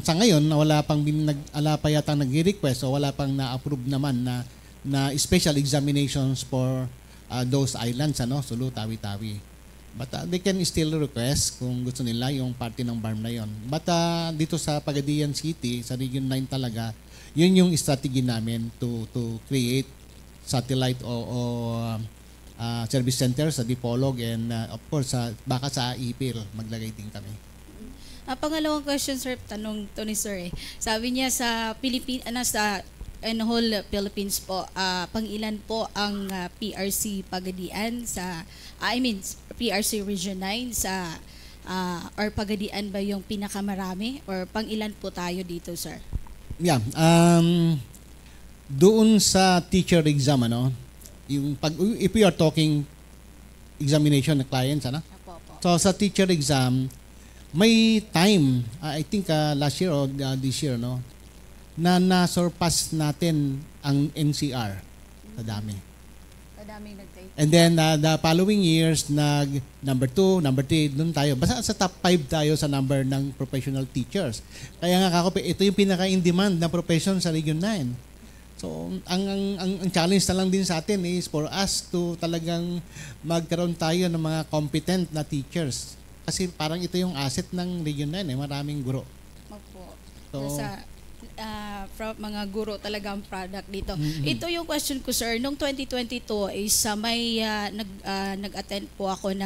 sa ngayon, wala pa yata nag-request o wala pang na-approve naman na special examinations for those islands, Sulu, Tawi-Tawi. But they can still request kung gusto nila yung party ng BARM na yon. But dito sa Pagadian City, sa Region 9 talaga, yun yung strategy namin to create satellite o service center sa Dipolog and of course baka sa Ipil maglagay din kami. Pangalawang question, sir, tanong to ni sir. Sabi niya sa in whole Philippines po, pang-ilan po ang PRC Pagadian sa, PRC Region 9 sa, or Pagadian ba yung pinakamarami? Or pang-ilan po tayo dito, sir? Yeah, doon sa teacher exam, if we are talking examination ng clients, so sa teacher exam, may time, I think last year or this year, na na-surpass natin ang NCR sa dami. And then the following years, number 2, number 3, doon tayo. Basta sa top 5 tayo sa number ng professional teachers. Kaya nga ito yung pinaka-in-demand na profession sa Region 9. So, ang challenge na lang din sa atin is for us to talagang magkaroon tayo ng mga competent na teachers. Kasi parang ito yung asset ng Region 9, maraming guro. Opo. So, from mga guro talaga ang product dito. Ito yung question ko, sir. Noong 2022 is may nag-attend po ako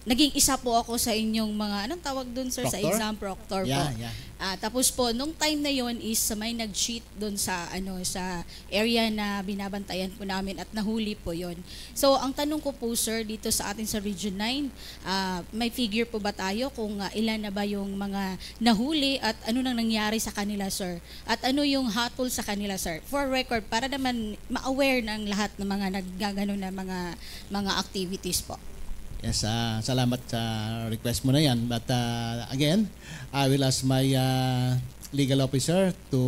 naging isa po ako sa inyong mga, anong tawag dun, sir? Proctor? Sa exam proctor po. Yeah. Tapos po, nung time na yon is may nag-cheat doon sa sa area na binabantayan po namin at nahuli po yon. So, ang tanong ko po sir dito sa atin sa Region 9, may figure po ba tayo kung ilan na ba yung mga nahuli at ano nang nangyari sa kanila sir? At ano yung hatol sa kanila sir? For record, para naman ma-aware ng lahat ng mga naggagano na mga activities po. Yes, salamat sa request mo na yan. But again, I will ask my legal officer to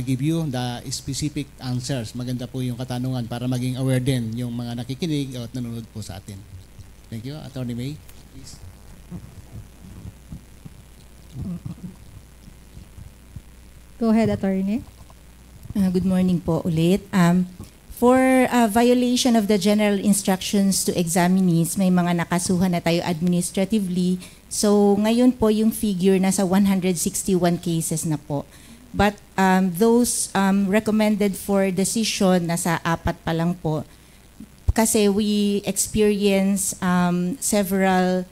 give you the specific answers. Maganda po yung katanungan para maging aware din yung mga nakikinig at nanonood po sa atin. Thank you. Attorney May, please. Go ahead, Attorney. Good morning po ulit. For violation of the general instructions to examinees, may mga nakasuhan na tayo administratively. So ngayon po yung figure nasa 161 cases na po. But those recommended for decision nasa 4 pa lang po. Kasi we experience several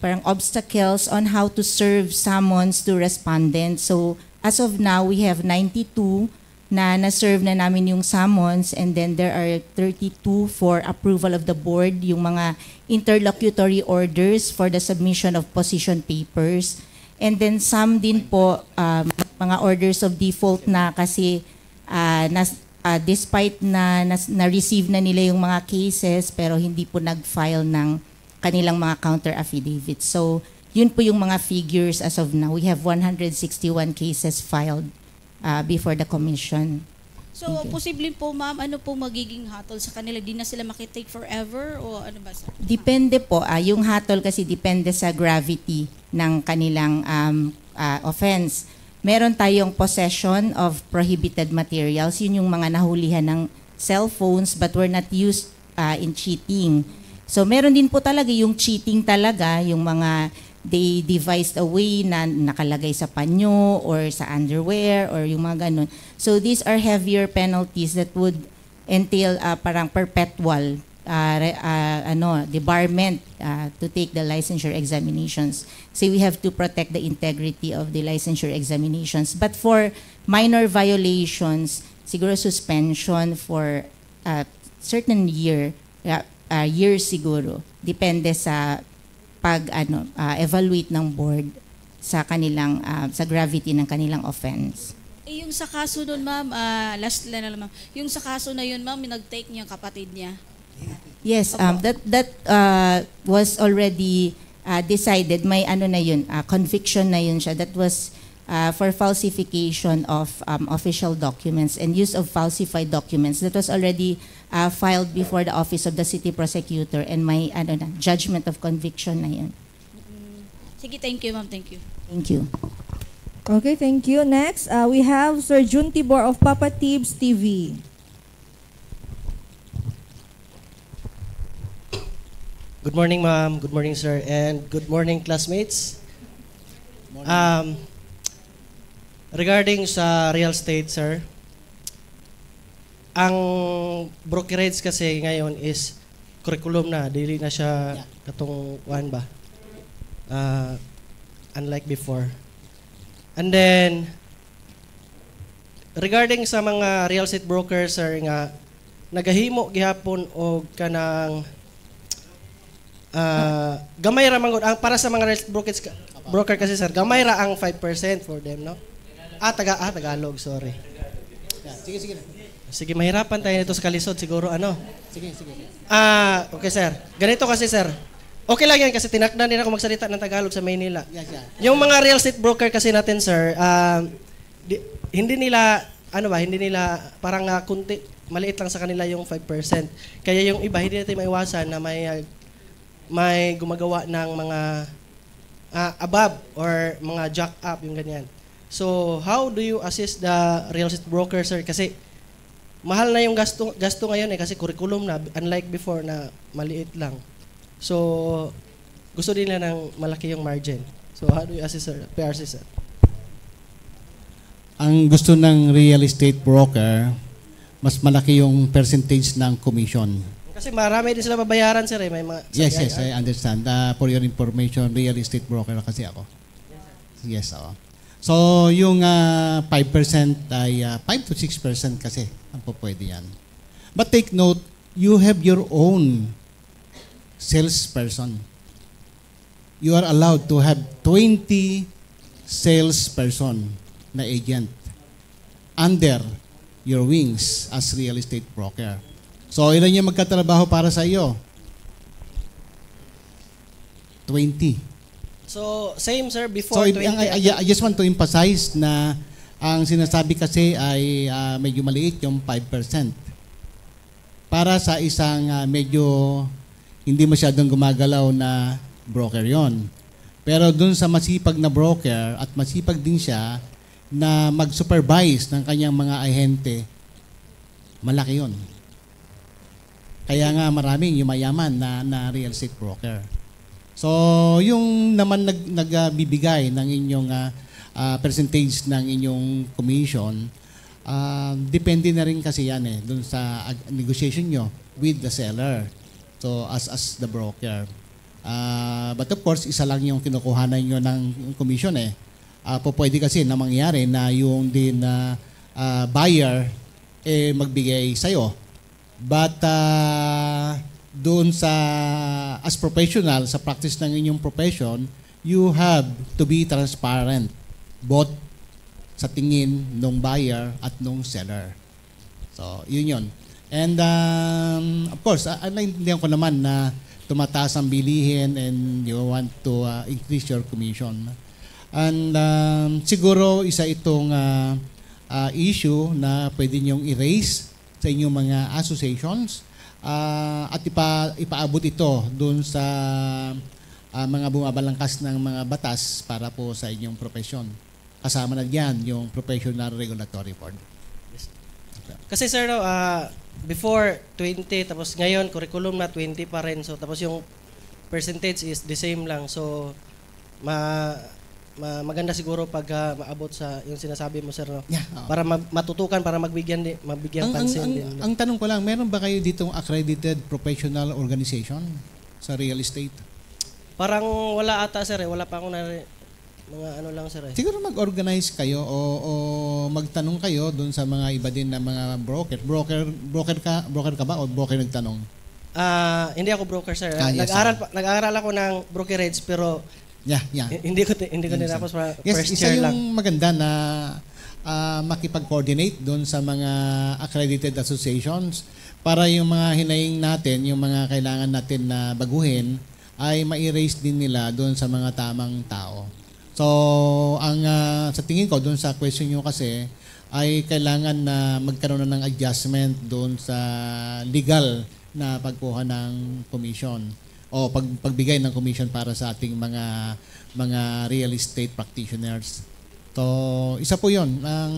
parang obstacles on how to serve summons to respondents. So as of now, we have 92 na na-serve na namin yung summons, and then there are 32 for approval of the board, yung mga interlocutory orders for the submission of position papers. And then some din po, mga orders of default na kasi despite na-receive na nila yung mga cases, pero hindi po nag-file ng kanilang mga counter affidavits. So yun po yung mga figures as of now. We have 161 cases filed before the commission. So, posibleng po ma'am, ano po magiging hatol sa kanila? Di na sila makitake forever o ano ba sir? Depende po. Yung hatol kasi depende sa gravity ng kanilang offense. Meron tayong possession of prohibited materials. Yun yung mga nahulihan ng cellphones but were not used in cheating. So, meron din po talaga yung cheating talaga, yung mga they devised a way na nakalagay sa panyo or sa underwear or yung mga ganun. So these are heavier penalties that would entail parang perpetual debarment to take the licensure examinations. So we have to protect the integrity of the licensure examinations. But for minor violations, siguro suspension for certain years siguro. Depende sa evaluate ng board sa kanilang sa gravity ng kanilang offense. Yung sa kaso nun ma'am, last na lang ma'am. Yung sa kaso na yun ma'am, nag-take niya yung kapatid niya. Yes, that was already decided. May na yun, conviction na yun siya. That was for falsification of official documents and use of falsified documents. That was already filed before the Office of the City Prosecutor, and may judgment of conviction na yun. Sige, thank you ma'am, thank you. Thank you. Okay, thank you. Next, we have Sir Jun Tibor of Papa Tibbs TV. Good morning, ma'am. Good morning, sir. And good morning, classmates. Morning. Regarding sa real estate, sir, ang brokerage kasi ngayon is curriculum na, dili na siya katong kuan ba, unlike before. And then regarding sa mga real estate brokers, sir, nga nagahimo gihapon og kanang gamay ra mangod ang para sa mga real estate broker kasi, sir, gamay ra ang 5% for them, no? Tagalog, sorry. Sige. Sige, mahirapan tayo nito sa kalisod siguro, ano? Sige. Okay, sir. Ganito kasi, sir. Okay lang yan kasi tinakdan din ako magsalita ng Tagalog sa Maynila. Yung mga real estate broker kasi natin, sir, hindi nila parang kunti, maliit lang sa kanila yung 5%. Kaya yung iba, hindi natin maiwasan na may gumagawa ng mga above or mga jack up, yung ganyan. So, how do you assist the real estate broker, sir? Kasi mahal na yung gasto ngayon kasi curriculum na, unlike before na maliit lang. So, gusto din nila ng malaki yung margin. So, how do you assist, sir? PRC, sir? Ang gusto ng real estate broker, mas malaki yung percentage ng commission. Kasi marami din sila babayaran, sir. May mga Yes, I understand. For your information, real estate broker kasi ako. Yes, oo. So, yung 5% ay 5 to 6% kasi ang pwede yan. But take note, you have your own salesperson. You are allowed to have 20 salesperson na agent under your wings as real estate broker. So, ilan yung magkatrabaho para sa iyo? 20. So, same sir, So, before 20. I just want to emphasize na ang sinasabi kasi ay medyo maliit yung 5%. Para sa isang medyo hindi masyadong gumagalaw na broker yon. Pero dun sa masipag na broker at masipag din siya na mag-supervise ng kanyang mga ahente, malaki yon. Kaya nga maraming yumayaman na real estate broker. So, yung naman nagbibigay ng inyong percentage ng inyong commission, depende na rin kasi yan dun sa negotiation nyo with the seller. So, as the broker. But of course, isa lang yung kinukuhanan nyo ng commission pwede kasi na mangyari na yung din buyer magbigay sa'yo. But doon sa as professional sa practice ng inyong profession, you have to be transparent both sa tingin ng buyer at ng seller. So, yun. And of course, naintindihan ko naman na tumataas ang bilihin and you want to increase your commission. And siguro isa itong issue na pwede niyong erase sa inyong mga associations at ipaabot ito doon sa mga bumabalangkas ng mga batas para po sa inyong profesyon. Kasama na diyan yung Professional Regulatory Board. Kasi sir, before 20, tapos ngayon curriculum na 20 pa rin. So tapos yung percentage is the same lang. So maganda siguro pag maabot sa yung sinasabi mo sir, no? Yeah, para matutukan, para magbigyan pansin din. Ang tanong ko lang, meron ba kayo ditong accredited professional organization sa real estate? Parang wala ata sir, wala pa ako na mga ano lang sir. Siguro mag-organize kayo o magtanong kayo doon sa mga iba din na mga broker. Broker ka ba o broker nagtanong? Hindi ako broker sir. Yes, nag-aaral ako ng brokerage pero yeah. Hindi ko tinapos para first isa year lang. Yung maganda na makipag-coordinate doon sa mga accredited associations para yung mga hinaing natin, yung mga kailangan natin na baguhin ay ma-erase din nila doon sa mga tamang tao. So, ang sa tingin ko doon sa question nyo kasi ay kailangan na magkaroon na ng adjustment doon sa legal na pagkuha ng commission o pagbigay ng commission para sa ating mga real estate practitioners. So, isa po 'yon. Ang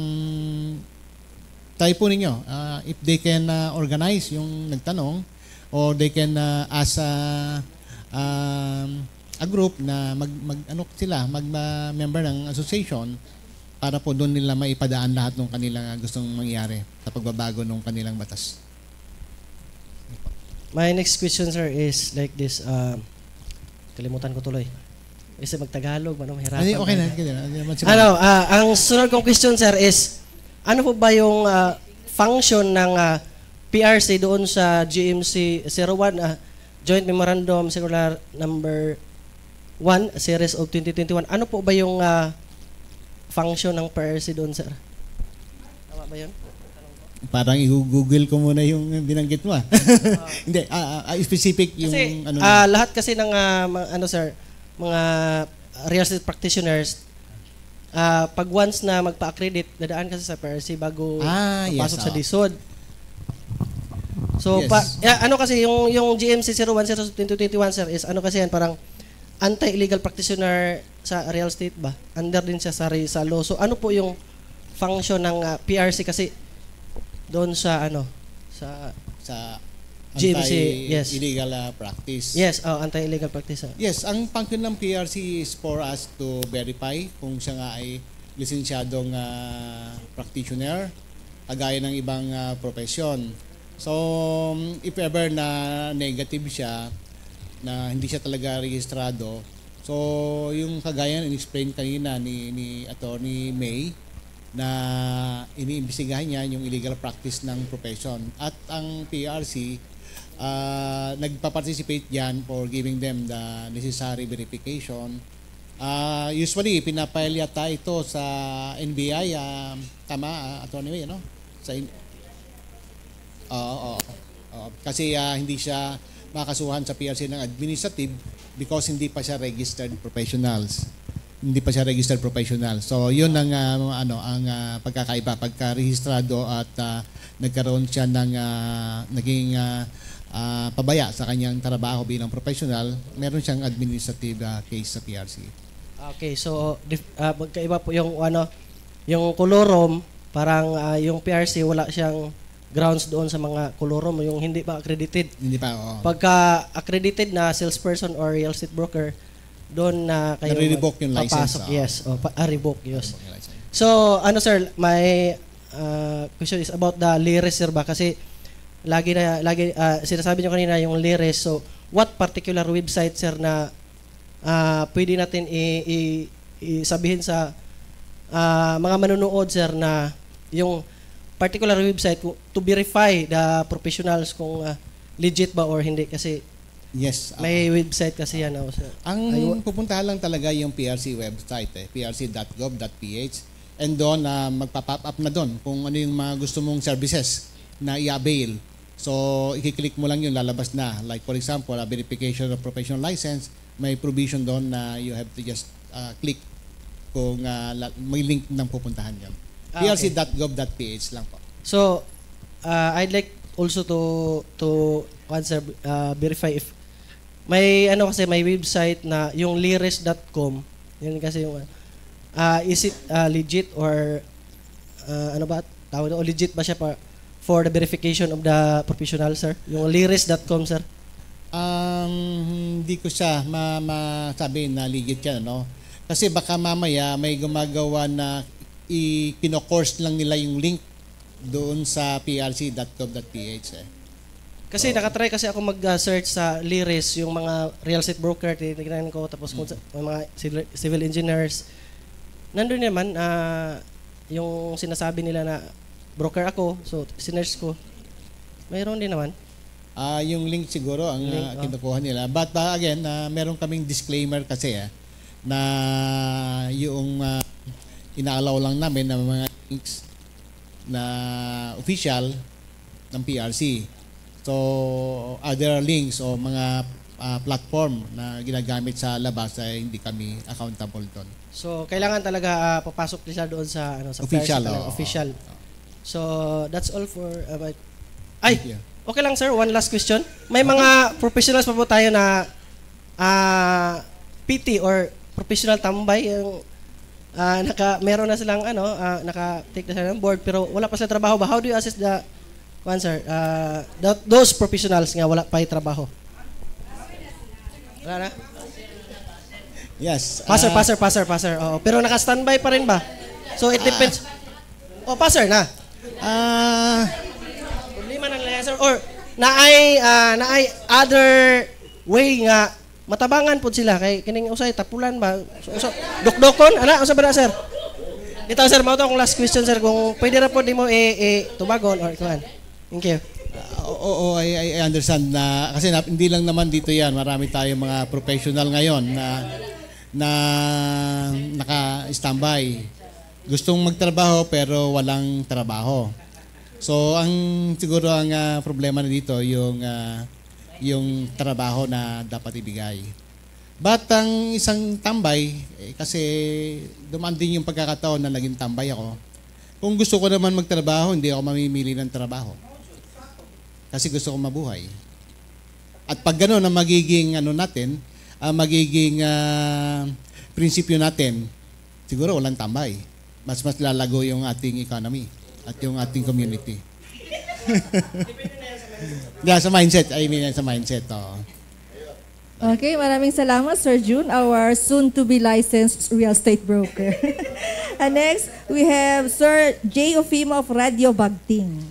try po ninyo if they can organize yung nagtanong or they can ask a group na mag-member ng association para po doon nila maipadaan lahat ng kanilang gustong mangyari sa pagbabago ng kanilang batas. My next question sir is like this. Kalimutan ko tuloy. Kasi magtagalog, mahirapan. Okay na. Ang sunod kong question sir is, ano po ba yung function ng PRC doon sa GMC 01 Joint Memorandum Circular Number 1 Series of 2021? Ano po ba yung function ng PRC doon sir? Tama ba yun? Parang i-google ko muna yung binanggit mo. Hindi, specific yung kasi, ano. Lahat kasi ng mga real estate practitioners, pag once na magpa-accredit, dadaan kasi sa PRC bago papasok sa DSOD. So, kasi yung GMC 01 Series of 2021 sir is kasi yan, parang anti-illegal practitioner sa real estate ba? Under din siya sa law. So, ano po yung function ng PRC kasi doon sa sa GMC, yes. Illegal practice. Yes, anti-illegal practice. Yes, ang function ng PRC is for us to verify kung siya nga ay lisensyadong practitioner, kagaya ng ibang profesyon. So, if ever na negative siya, na hindi siya talaga rehistrado, So, yung kagaya ng explain kanina ni Attorney May na iniimbestigahan niya yung illegal practice ng profession. At ang PRC nagpa-participate diyan for giving them the necessary verification. Usually, pinapile yata ito sa NBI, tama, Attorney May, ano? Kasi hindi siya makasuhan sa PRC ng administrative because hindi pa siya registered professionals. Hindi pa siya registered professional. So, yun ang pagkakaiba pagka-rehistrado at nagkaroon siya ng naging pabaya sa kanyang trabaho bilang professional, meron siyang administrative case sa PRC. Okay, so magkaiba po yung yung kolorom, parang yung PRC wala siyang grounds doon sa mga kolorom, yung hindi pa accredited. Hindi pa, oo. Pagka accredited na salesperson or real estate broker, doon na kayo revoke yung license. Papasok, yes. Revoke, yes. So, sir, my question is about the LIRES, sir, ba? Kasi lagi sinasabi nyo kanina yung LIRES. So, what particular website, sir, na pwede natin sabihin sa mga manonood, sir, na yung particular website to verify the professionals kung legit ba or hindi? Kasi yes, may website kasi yan. Ang pupuntahan lang talaga yung PRC website, prc.gov.ph, and doon magpa-pop up na doon kung ano yung mga gusto mong services na i-avail. So, i-click mo lang yung lalabas na. Like for example, verification of professional license, may provision doon na you have to just click kung may link ng pupuntahan yan. prc.gov.ph lang po. So, I'd like also to answer, verify if may kasi may website na yung lires.com. Yun kasi yung is it legit or legit ba siya for the verification of the professional, sir? Yung lires.com, sir? Hindi ko siya masabi na legit yan, no? Kasi baka mamaya may gumagawa na kino-course lang nila yung link doon sa prc.gov.ph. Kasi nakatry kasi ako mag-search sa LIRES, yung mga real estate broker, tinignan ko, tapos mga civil engineers. Nandun naman, yung sinasabi nila na broker ako, so sinerge ko, mayroon din naman. Yung link siguro ang kinukuha nila. But again, meron kaming disclaimer kasi na yung inaalaw lang namin ng mga links na official ng PRC. So, other links o mga platform na ginagamit sa labas ay hindi kami accountable doon. So, kailangan talaga papasok nila doon sa sa official. Official. So, that's all for okay lang, sir. One last question. May mga professionals pa po tayo na PT or professional tambay yung meron na silang naka-take na sila ng board pero wala pa sila trabaho ba? How do you assess the sir, those professionals nga wala pa trabaho? Wala na? Yes. Passer. Oo. Pero naka-standby pa rin ba? So it depends. Passer na. Problema ng laser or naay other way nga matabangan po sila kay kining usay tapulan ba dokdokon usa ba na, sir? Dito, sir, mao to akong last question, sir, kung pwede ra po nimo tubagon or kuan. Thank you. I understand na kasi hindi lang naman dito yan, marami tayong mga professional ngayon na naka-standby. Gustong magtrabaho pero walang trabaho. So siguro ang problema na dito yung trabaho na dapat ibigay. But ang isang tambay, kasi dumaan din yung pagkakataon na naging tambay ako. Kung gusto ko naman magtrabaho, hindi ako mamimili ng trabaho. Kasi gusto ko mabuhay. At pag gano'n ang magiging magiging prinsipyo natin, siguro walang tambay. Mas lalago yung ating economy at yung ating community. Sa mindset. Sa mindset. Okay, maraming salamat, Sir June, our soon-to-be licensed real estate broker. And next, we have Sir J. Ofimo of Radio Bagting.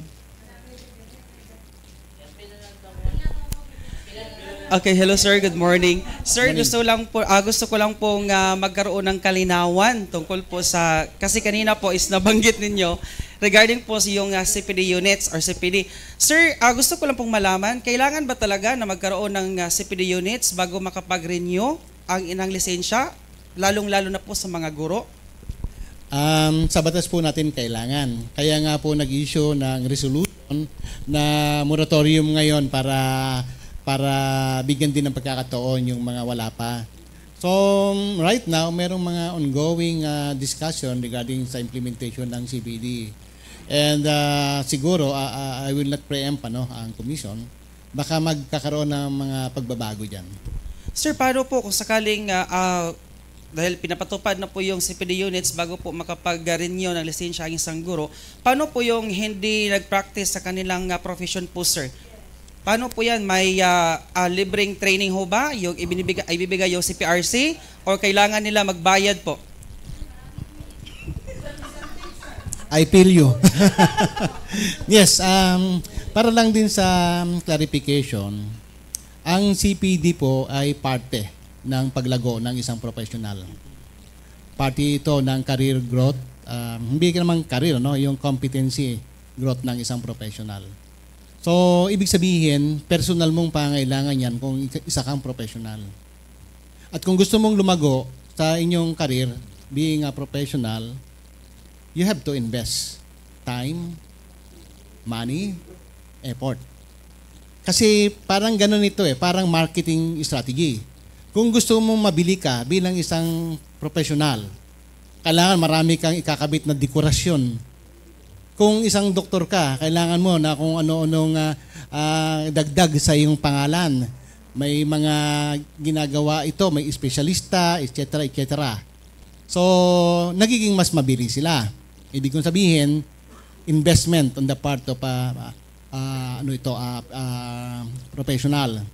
Okay, hello sir, good morning. Sir, Morning. gusto ko lang pong magkaroon ng kalinawan tungkol po sa, kasi kanina po is nabanggit ninyo regarding po sa yung CPD units or CPD. Sir, gusto ko lang pong malaman, kailangan ba talaga na magkaroon ng CPD units bago makapag-renew ang inang lisensya, lalong-lalo na po sa mga guro? Sa batas po natin kailangan. Kaya nga po nag-issue ng resolution na moratorium ngayon para bigyan din ng pagkakataon yung mga wala pa. So right now, merong mga ongoing discussion regarding sa implementation ng CPD. And siguro, I will not preempt ang commission. Baka magkakaroon ng mga pagbabago dyan. Sir, paano po kung sakaling dahil pinapatupad na po yung CPD units bago po makapag-renew ng lisensya ang isang guro, paano po yung hindi nag-practice sa kanilang profession po, sir? Paano po yan? May libreng training ho ba? Yung ibibigay yung CPRC? O kailangan nila magbayad po? I feel you. Yes, para lang din sa clarification, ang CPD po ay parte ng paglago ng isang professional. Parte ito ng career growth, hindi naman career, yung competency growth ng isang professional. So, ibig sabihin, personal mong pangailangan yan kung isa kang professional. At kung gusto mong lumago sa inyong career, being a professional, you have to invest time, money, effort. Kasi parang ganun ito parang marketing strategy. Kung gusto mong mabili ka bilang isang professional, kailangan marami kang ikakabit na dekorasyon. Kung isang doktor ka, kailangan mo na kung ano-anong dagdag sa iyong pangalan. May mga ginagawa ito, may espesyalista, etc. etc. So, nagiging mas mabili sila. Ibig kong sabihin, investment on the part of professional.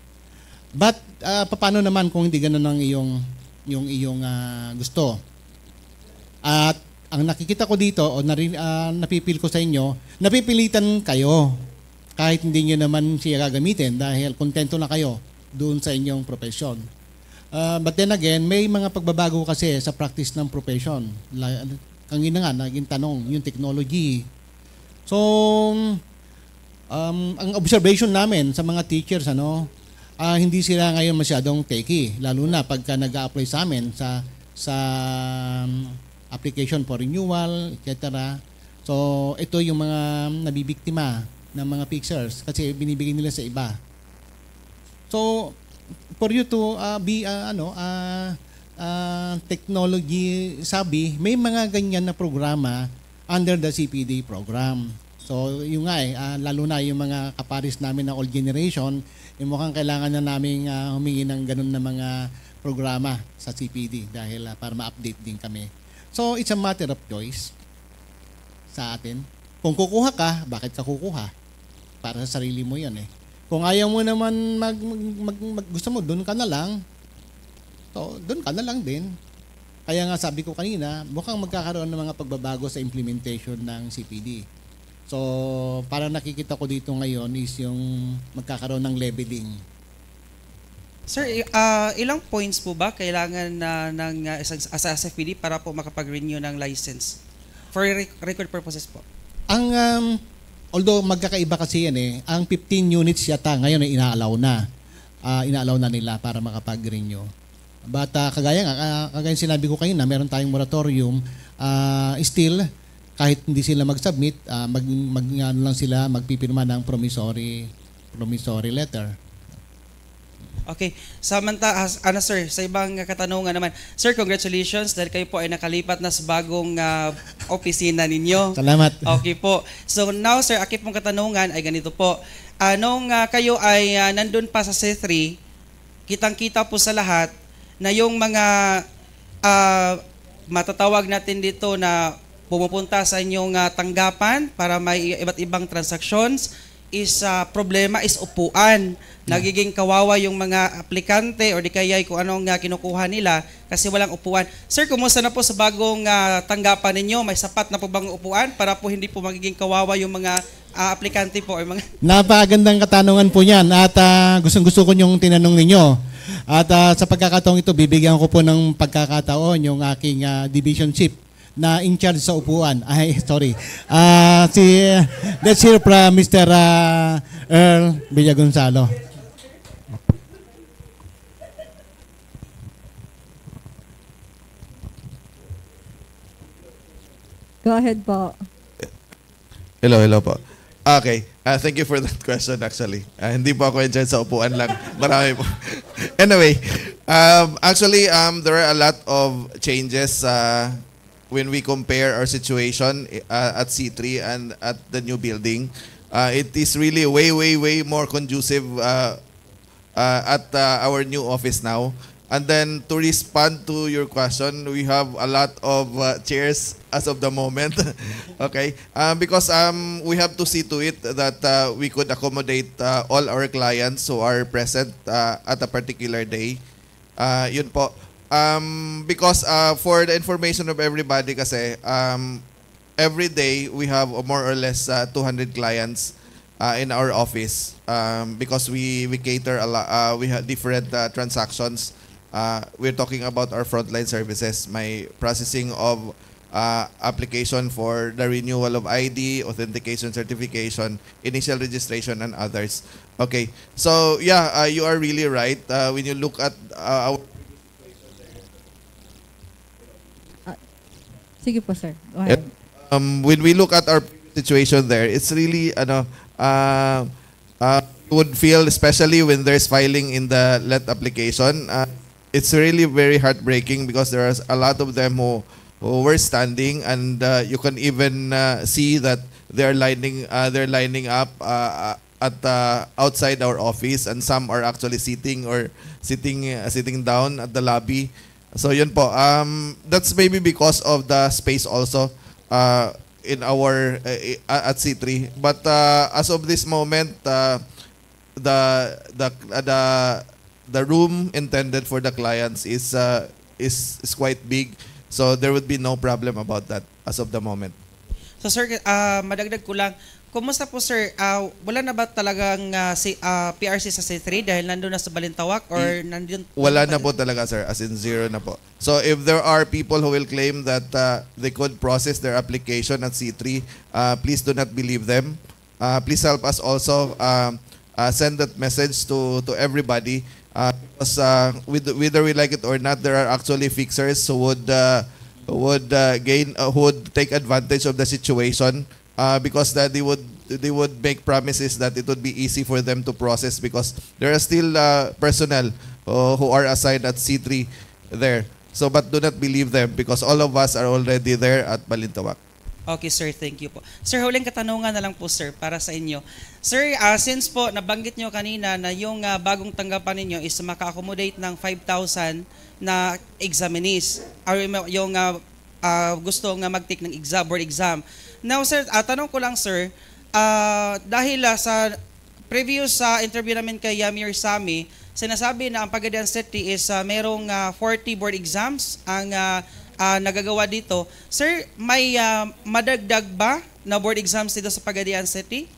But paano naman kung hindi ganoon ang iyong gusto? At ang nakikita ko dito o napipil ko sa inyo, napipilitan kayo kahit hindi niyo naman siya gagamitin dahil kontento na kayo doon sa inyong profession. But then again, may mga pagbabago kasi sa practice ng profession. Kanina nga, naging tanong, yung technology. So, ang observation namin sa mga teachers, hindi sila ngayon masyadong techy, lalo na pagka nag-a-apply sa amin sa application for renewal, etc. So, ito yung mga nabibiktima ng mga fixers kasi binibigay nila sa iba. So, for you to be technology savvy, may mga ganyan na programa under the CPD program. So, yung nga lalo na yung mga kaparis namin na old generation, yung mukhang kailangan na namin humingi ng ganun na mga programa sa CPD dahil para ma-update din kami. So, it's a matter of choice sa atin. Kung kukuha ka, bakit ka kukuha? Para sa sarili mo yan Kung ayaw mo naman gusto mo, doon ka na lang. So, doon ka na lang din. Kaya nga sabi ko kanina, mukhang magkakaroon ng mga pagbabago sa implementation ng CPD. So, parang nakikita ko dito ngayon is yung magkakaroon ng leveling. Sir, ilang points po ba kailangan ng sa SFPD para po makapag-renew ng license? For record purposes po. Although magkakaiba kasi yan ang 15 units yata ngayon ay inaalaw na. Inaalaw na nila para makapag-renew. But kagaya sinabi ko kanina, meron tayong moratorium, still, kahit hindi sila mag-submit, magpipirma ng promissory letter. Okay. Sir, sa ibang katanungan naman. Sir, congratulations dahil kayo po ay nakalipat na sa bagong opisina ninyo. Salamat. Okay po. So now, sir, akip mong katanungan ay ganito po. Nung kayo ay nandun pa sa C3, kitang-kita po sa lahat na yung mga matatawag natin dito na pumupunta sa inyong tanggapan para may iba't ibang transactions is problema is upuan. Nagiging kawawa yung mga aplikante or di kaya kung anong kinukuha nila kasi walang upuan. Sir, kumusta na po sa bagong tanggapan ninyo? May sapat na po bang upuan para po hindi po magiging kawawa yung mga aplikante po or mga Napakagandang katanungan po niyan at gustong-gusto ko yung tinanong ninyo. At sa pagkakataong ito, bibigyan ko po ng pagkakataon yung aking division chief na in charge sa upuan. Ay, sorry. Let's hear from Mr. Earl Villagonzalo. Go ahead po. Hello po. Okay. Thank you for that question actually. Hindi po ako in charge sa upuan lang. Marami po. Anyway, actually, there are a lot of changes when we compare our situation at C3 and at the new building. It is really way more conducive at our new office now. And then to respond to your question, we have a lot of chairs as of the moment. Okay? Because we have to see to it that we could accommodate all our clients who are present at a particular day. Yun po. Because for the information of everybody kasi, every day we have more or less 200 clients in our office because we cater a lot, we have different transactions. We're talking about our frontline services, my processing of application for the renewal of ID, authentication certification, initial registration, and others. Okay, so yeah, you are really right. When you look at our... Sige po, sir. Go ahead. When we look at our situation there, it's really, would feel, especially when there's filing in the LET application, it's really very heartbreaking because there are a lot of them who were standing, and you can even see that they're lining up at outside our office, and some are actually sitting down at the lobby. So yun po. That's maybe because of the space also in our at C3. But as of this moment, the room intended for the clients is quite big, so there would be no problem about that as of the moment. So sir, madagdag ko lang, kumusta po sir, wala na ba talagang PRC sa C3 dahil nandun na sa Balintawak or nandun? Wala na po talaga sir, as in zero na po. So if there are people who will claim that they could process their application at C3, please do not believe them. Please help us also send that message to everybody. Because whether we like it or not, there are actually fixers who would take advantage of the situation because that they would make promises that it would be easy for them to process because there are still personnel who are assigned at C3 there. So, but do not believe them because all of us are already there at Balintawak. Okay, sir. Thank you po. Sir, huling katanungan na lang po, sir, para sa inyo. Sir, since po, nabanggit nyo kanina na yung bagong tanggapan ninyo is maka-accommodate ng 5,000 na examinees or yung gusto nga mag-take ng exam, board exam. Now, sir, tanong ko lang, sir, dahil sa previous interview namin kay Yamir Sami, sinasabi na ang Pagadian City is merong 40 board exams ang nagagawa dito. Sir, may madagdag ba na board exams dito sa Pagadian City?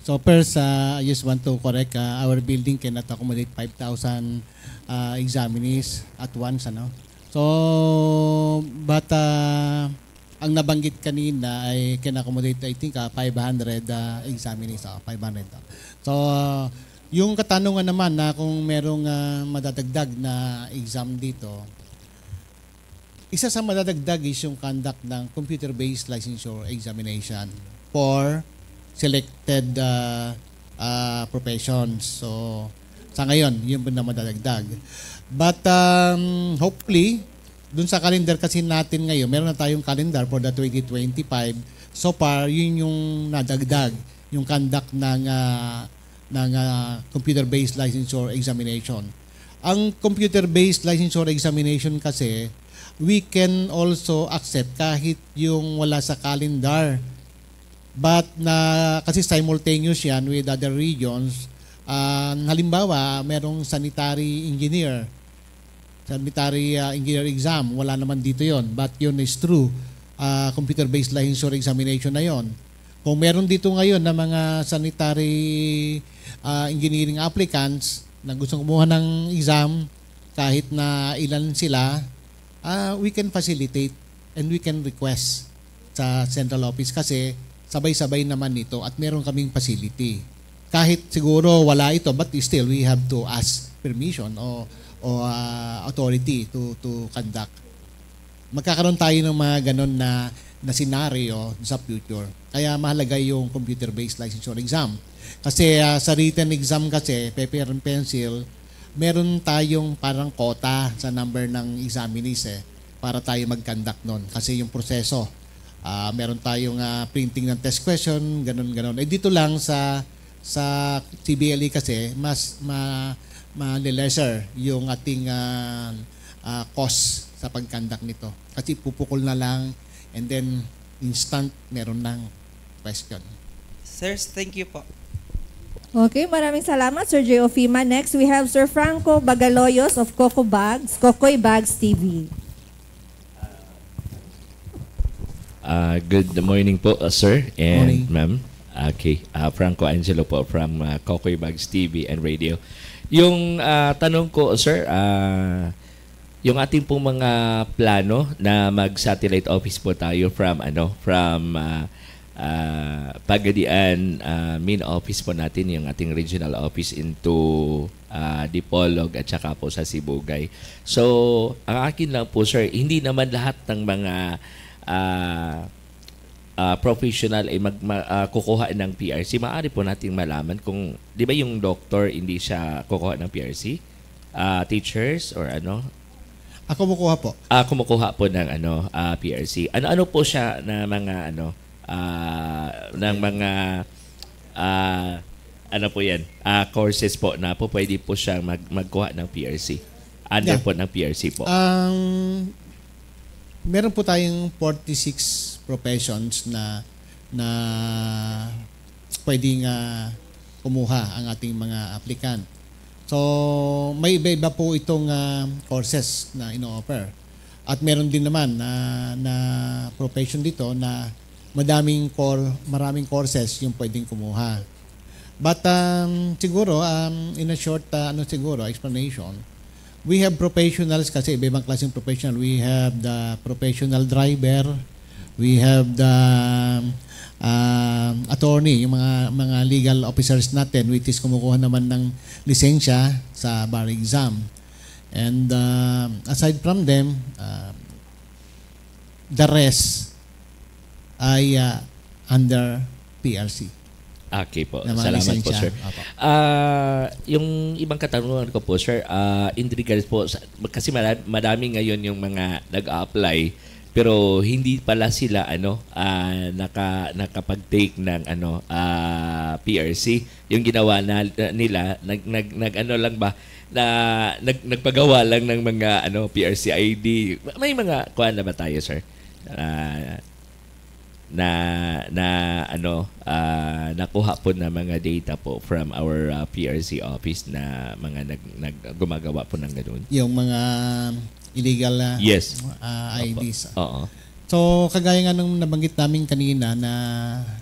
So first, I just want to correct, our building cannot accommodate 5,000 examinees at once. So, but ang nabanggit kanina ay can accommodate, I think, 500 examinees. 500. So, yung katanungan naman na kung merong madadagdag na exam dito, isa sa madadagdag is yung conduct ng computer-based licensure examination for selected professions. So, sa ngayon, yun po na madadagdag. But hopefully, dun sa calendar kasi natin ngayon, meron na tayong calendar for the 2025. So far, yun yung nadagdag, yung conduct ng computer-based licensure examination. Ang computer-based licensure examination kasi, we can also accept kahit yung wala sa calendar. But kasi simultaneous yan with other regions. Halimbawa, merong sanitary engineer exam, wala naman dito yon, but yun is true. computer-based licensure examination na yon. Kung meron dito ngayon na mga sanitary engineering applicants na gustong kumuha ng exam, kahit na ilan sila, we can facilitate and we can request sa central office kasi sabay-sabay naman ito at meron kaming facility. Kahit siguro wala ito, but still we have to ask permission o authority to conduct. Magkakaroon tayo ng mga ganon na scenario sa future. Kaya mahalaga yung computer-based licensure exam. Kasi sa written exam kasi, paper and pencil, meron tayong parang quota sa number ng examinees para tayo mag-conduct nun. Kasi yung proseso, meron tayong printing ng test question, ganon. Dito lang sa CBLE kasi, mas ma-lesser yung ating cost sa pag-conduct nito. Kasi pupukol na lang and then instant meron ng question. Sirs, thank you po. Okay, maraming salamat, Sir J. Ofima. Next, we have Sir Franco Bagaloyos of Kokoy Bags TV. Good morning po, sir and morning. ma'am. Okay, Franco Angelo po from Kokoy Bags TV and Radio. Yung tanong ko, sir, yung ating pong mga plano na mag-satellite office po tayo from Pagadian main office po natin, yung ating regional office into Dipolog at saka po sa Sibugay. So, ang akin lang po, sir, hindi naman lahat ng mga professional ay kukuha ng PRC. Maaari po nating malaman kung, di ba yung doctor hindi siya kukuha ng PRC? Teachers or ano? Kumukuha po. Kumukuha po ng PRC. Ano po siya na mga ng mga po yan? Courses po na po pwede po siyang magkuha ng PRC. Under po ng PRC po. Meron po tayong 46 professions na pwedeng kumuha ang ating mga applicant. So, may iba-iba po itong courses na ino-offer. At meron din naman na profession dito na maraming courses yung pwedeng kumuha. But siguro, in a short explanation, we have professionals kasi iba-ibang klaseng professional. We have the professional driver, we have the attorney, yung mga legal officers natin, which is kumukuha naman ng lisensya sa bar exam. And aside from them, the rest ay under PRC. Okay po. Salamat po, sir. Yung ibang katanungan ko po, sir, in regards po, kasi madami ngayon yung mga nag-apply pero hindi pala sila nakapag-take ng PRC. Yung ginawa nila nagpagawa lang ng mga PRC ID. May mga kuha na ba tayo, sir? Nakuha po na mga data po from our PRC office na mga gumagawa po ng ganun. Yung mga illegal IDs. Oo. So, kagaya nga nung nabanggit namin kanina na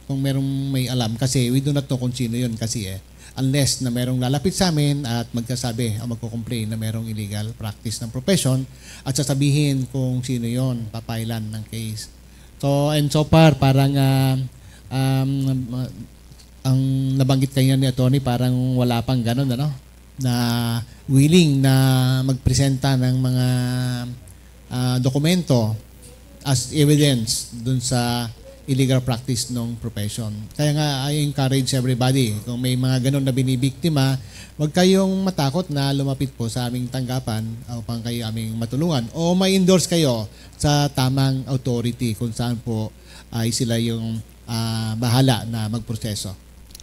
kung merong may alam, kasi we do not know kung sino yun kasi unless na merong lalapit sa amin at magkasabi o magko-complain na merong illegal practice ng profession at sasabihin kung sino yon, papailan ng case. So, and so far, parang ang nabanggit kanina ni attorney, parang wala pang ganun, na willing na magpresenta ng mga dokumento as evidence dun sa illegal practice ng profession. Kaya nga, I encourage everybody, kung may mga ganun na binibiktima, huwag kayong matakot na lumapit po sa aming tanggapan upang kayo aming matulungan o ma-endorse kayo sa tamang authority kung saan po ay sila yung bahala na magproseso.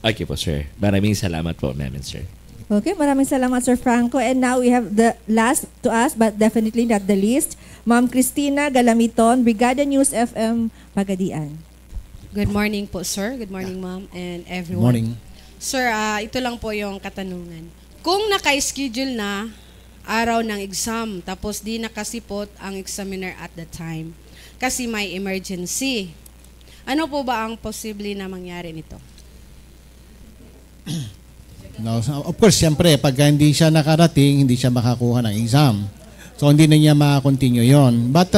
Okay po, sir. Maraming salamat po, ma'am and sir. Okay, maraming salamat, Sir Franco. And now we have the last to us, but definitely not the least, Ma'am Cristina Galamiton, Brigada News FM, Pagadian. Good morning po, sir. Good morning, ma'am, and everyone. Good morning. Sir, ito lang po yung katanungan. Kung naka-schedule na araw ng exam, tapos di nakasipot ang examiner at the time, kasi may emergency. Ano po ba ang posible na mangyari nito? No, so of course, siyempre, pag hindi siya nakarating, hindi siya makakuha ng exam. So, hindi na niya ma-continue yon. But,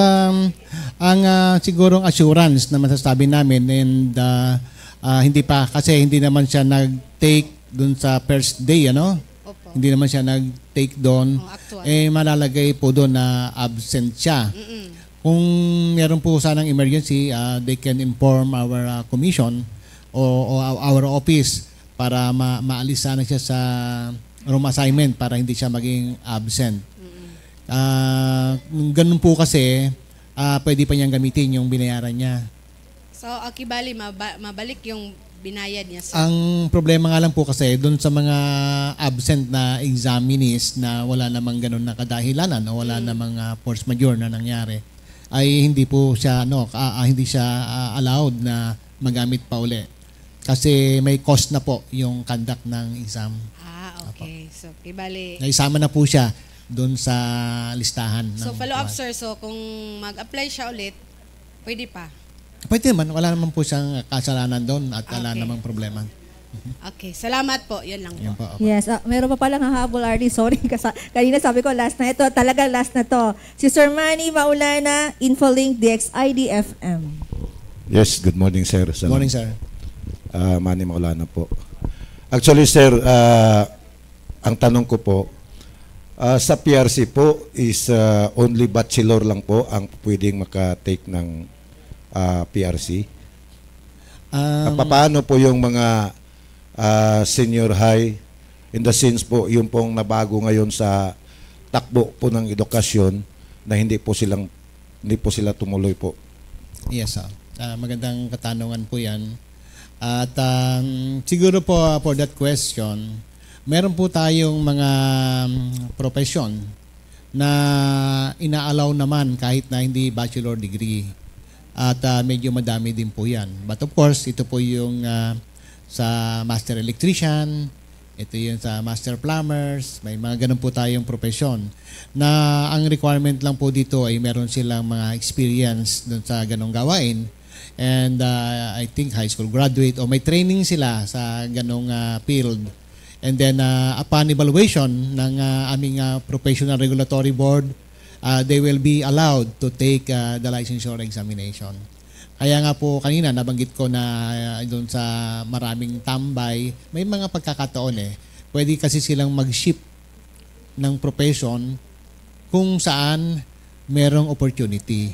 ang sigurong assurance na masasabi namin, and hindi pa, kasi hindi naman siya nag-take dun sa first day, ano? Opo. Hindi naman siya nag-take doon. Malalagay po doon na absent siya. Kung meron po sanang emergency, they can inform our commission o our office para maalis sana siya sa room assignment para hindi siya maging absent. Ganun po kasi, pwede pa niyang gamitin yung binayaran niya. So, akibali, mabalik yung binayad niya, sir. Ang problema nga lang po kasi doon sa mga absent na examinees na wala namang ganun na kadahilanan o wala namang force majeure na nangyari, ay hindi po siya hindi siya allowed na magamit pa uli. Kasi may cost na po yung conduct ng exam. Okay. So, kibali. Naisama na po siya doon sa listahan. So, follow up, sir. So, kung mag-apply siya ulit, pwede pa? Pwede naman. Wala naman po siyang kasalanan doon at wala namang problema. Okay. Salamat po. Yun lang po. Yan po. Yes, meron pa palang hahabol, RD. Sorry, kanina sabi ko last na ito. Talaga last na to. Si Sir Manny Maulana, Infolink DXID FM. Yes, good morning, sir. Good morning, sir. Manny Maulana po. Actually, sir, ang tanong ko po, sa PRC po is only bachelor lang po ang pwedeng makatake ng PRC. Paano po yung mga senior high in the sense po yung pong nabago ngayon sa takbo po ng edukasyon na hindi po sila tumuloy po? Yes, sir. Magandang katanungan po yan. At siguro po for that question, meron po tayong mga profession na ina-allow naman kahit na hindi bachelor degree. At medyo madami din po yan. But of course, ito po yung sa master electrician, ito yung sa master plumbers, may mga ganun po tayong profesyon na ang requirement lang po dito ay meron silang mga experience dun sa ganung gawain. And I think high school graduate o may training sila sa ganung field. And then upon evaluation ng aming professional regulatory board, they will be allowed to take the licensure examination. Kaya nga po kanina nabanggit ko na doon sa maraming tambay, may mga pagkakataon pwede kasi silang mag-shift ng profession kung saan merong opportunity.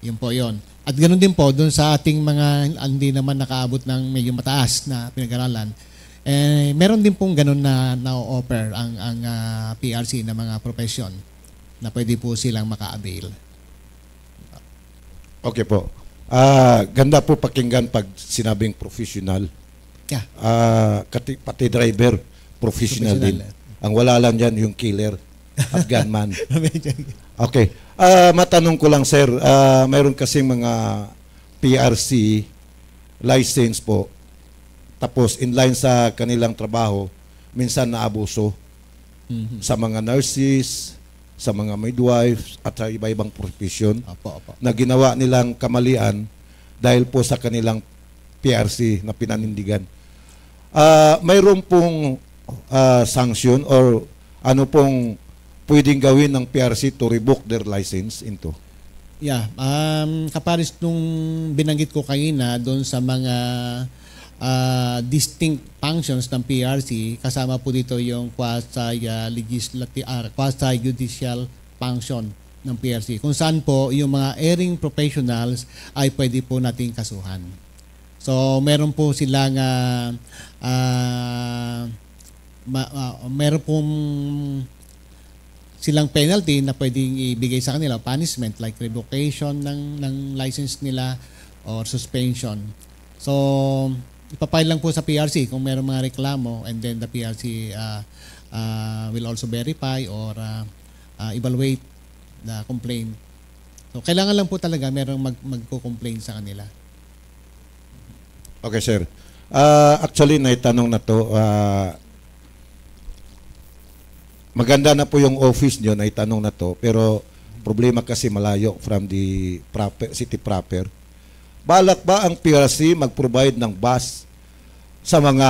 Yun po yun. At ganoon din po doon sa ating mga hindi naman nakaabot ng medyo mataas na pinag-aralan, meron din pong ganoon na na-offer ang PRC na mga profession na pwede po silang maka-avail. Okay po. Ganda po pakinggan pag sinabing professional. Yeah. Pati driver, professional din. Ang wala lang dyan yung killer at gunman. Okay. Matanong ko lang, sir. Mayroon kasing mga PRC license po. Tapos in line sa kanilang trabaho, minsan naabuso sa mga nurses, sa mga midwives at sa iba-ibang profession na ginawa nilang kamalian dahil po sa kanilang PRC na pinanindigan. Mayroon pong sanction or ano pong pwedeng gawin ng PRC to revoke their license into? Yeah, kaparis nung binanggit ko kanina doon sa mga distinct functions ng PRC, kasama po dito yung quasi-judicial function ng PRC, kung saan po yung mga erring professionals ay pwede po nating kasuhan. So meron po silang meron pong silang penalty na pwedeng ibigay sa kanila, punishment like revocation ng license nila or suspension. So ipapile lang po sa PRC kung mayroong mga reklamo, and then the PRC will also verify or evaluate the complaint. So kailangan lang po talaga mayroong magko-complain sa kanila. Okay, sir. Actually, naitanong na to. Maganda na po yung office nyo, naitanong na to. Pero Problema kasi malayo from the proper, city proper. Balak ba ang PRC mag-provide ng bus sa mga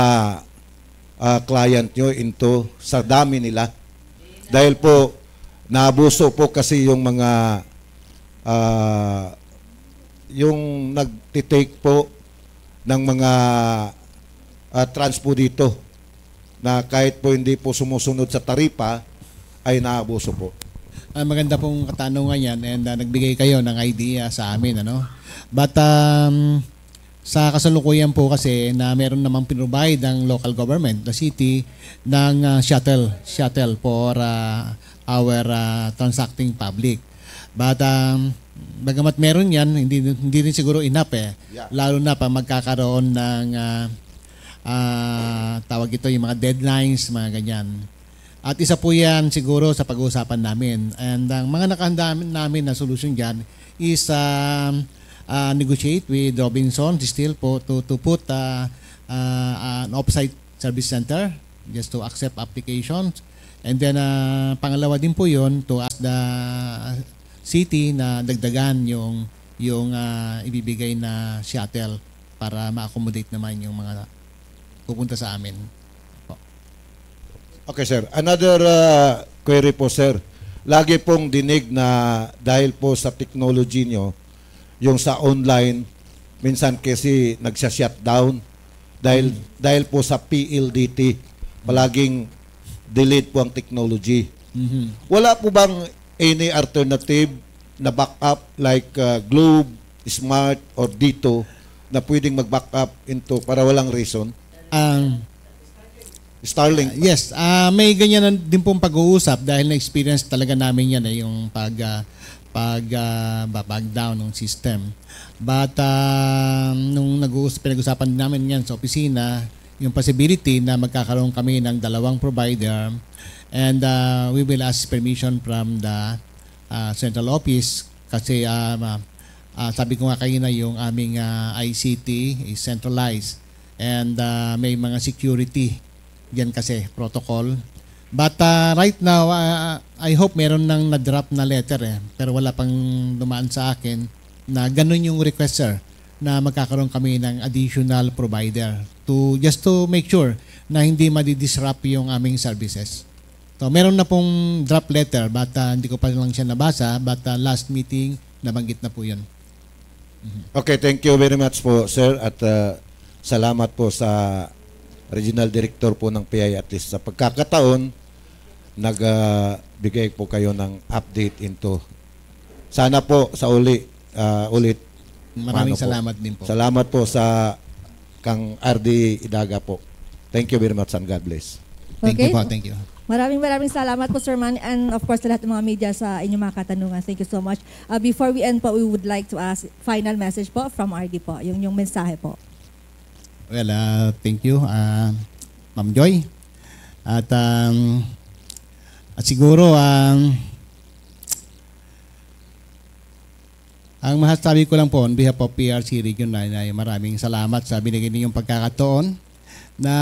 client nyo into sa dami nila? Dahil po, naabuso po kasi yung mga yung nagtitake po ng mga transpo dito na kahit po hindi po sumusunod sa taripa ay naabuso po. Maganda pong katanungan yan and nagbigay kayo ng idea sa amin. But sa kasalukuyan po kasi na meron namang pinrovide ang local government, the city, ng shuttle for our transacting public. But bagamat meron yan, hindi rin siguro enough Lalo na pa magkakaroon ng tawag ito yung mga deadlines, mga ganyan. At isa po yan siguro sa pag-uusapan namin. And ang mga nakahanda namin na solution dyan is negotiate with Robinson Still po to put an off-site service center just to accept applications. And then pangalawa din po yun to ask the city na dagdagan yung ibibigay na shuttle para ma-accommodate naman yung mga pupunta sa amin. Okay, sir. Another query po, sir. Lagi pong dinig na dahil po sa technology nyo, yung sa online, minsan kasi nagsya-shutdown dahil po sa PLDT, palaging delayed po ang technology. Wala po bang any alternative na backup like Globe, Smart, or Dito na pwedeng mag-backup into para walang reason? Starlink. Yes, may ganyan din pong pag-uusap dahil na-experience talaga namin yan yung pag down ng system. But nung pinag-usapan namin yan sa opisina, yung possibility na magkakaroon kami ng dalawang provider and we will ask permission from the central office kasi sabi ko nga kayo na yung aming ICT is centralized and may mga security yan kasi protocol. But right now I hope meron nang na-drop na letter pero wala pang dumaan sa akin na ganun yung request, sir, na magkakaroon kami ng additional provider just to make sure na hindi madi-disrupt yung aming services. So meron na pong drop letter but hindi ko pa lang siya nabasa but last meeting nabanggit na po yun. Okay, thank you very much po, sir, at salamat po sa Regional Director po ng PI at least sa pagkakataon nagbigay po kayo ng update into. Sana po sa ulit maraming salamat din po. Salamat po sa Kang RD Idaga po. Thank you very much and God bless. Thank you po, thank you. Maraming salamat po, Sir Man, and of course sa lahat ng mga media sa inyong mga katanungan. Thank you so much. Before we end po, we would like to ask final message po from RD po, yung mensahe po. Well, thank you, Ma'am Joy. At siguro, ang masasabi ko lang po on behalf of PRC Region 9 ay maraming salamat sa binigay ninyong pagkakataon na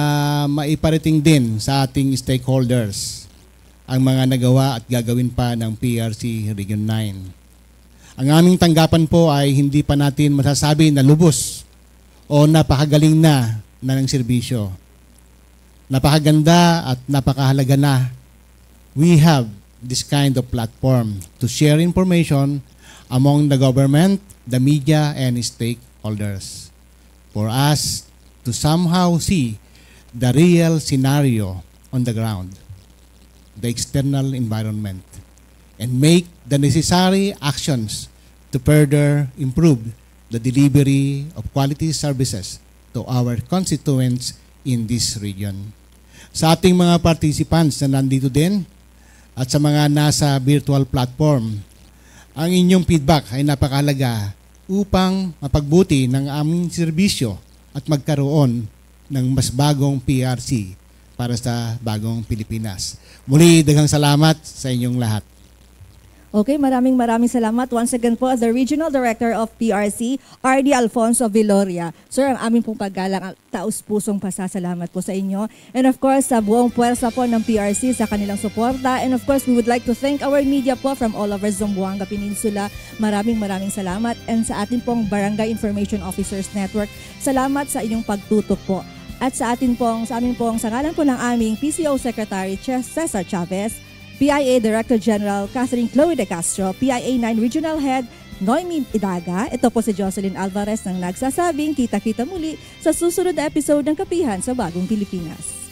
maiparating din sa ating stakeholders ang mga nagawa at gagawin pa ng PRC Region 9. Ang aming tanggapan po ay hindi pa natin masasabi na lubos o napakagaling na ng serbisyo. Napakaganda at napakahalaga na we have this kind of platform to share information among the government, the media, and stakeholders for us to somehow see the real scenario on the ground, the external environment, and make the necessary actions to further improve the delivery of quality services to our constituents in this region. Sa ating mga participants na nandito din at sa mga nasa virtual platform, ang inyong feedback ay napakahalaga upang mapagbuti ng aming serbisyo at magkaroon ng mas bagong PRC para sa bagong Pilipinas. Muli, daghang salamat sa inyong lahat. Okay, maraming salamat. Once again po, the Regional Director of PRC, RD Alfonso Viloria. Sir, ang aming pong paggalang, taus-pusong pasasalamat po sa inyo. And of course, sa buong puwersa po ng PRC sa kanilang suporta. And of course, we would like to thank our media po from all over Zamboanga Peninsula. Maraming salamat. And sa ating pong Barangay Information Officers Network, salamat sa inyong pagtutok po. At sa amin pong sa ngalan po ng aming PCO Secretary Cesar Chavez, PIA Director General Catherine Chloe De Castro, PIA 9 Regional Head Noemi Idaga. Ito po si Jocelyn Alvarez nang nagsasabing kita-kita muli sa susunod na episode ng Kapihan sa Bagong Pilipinas.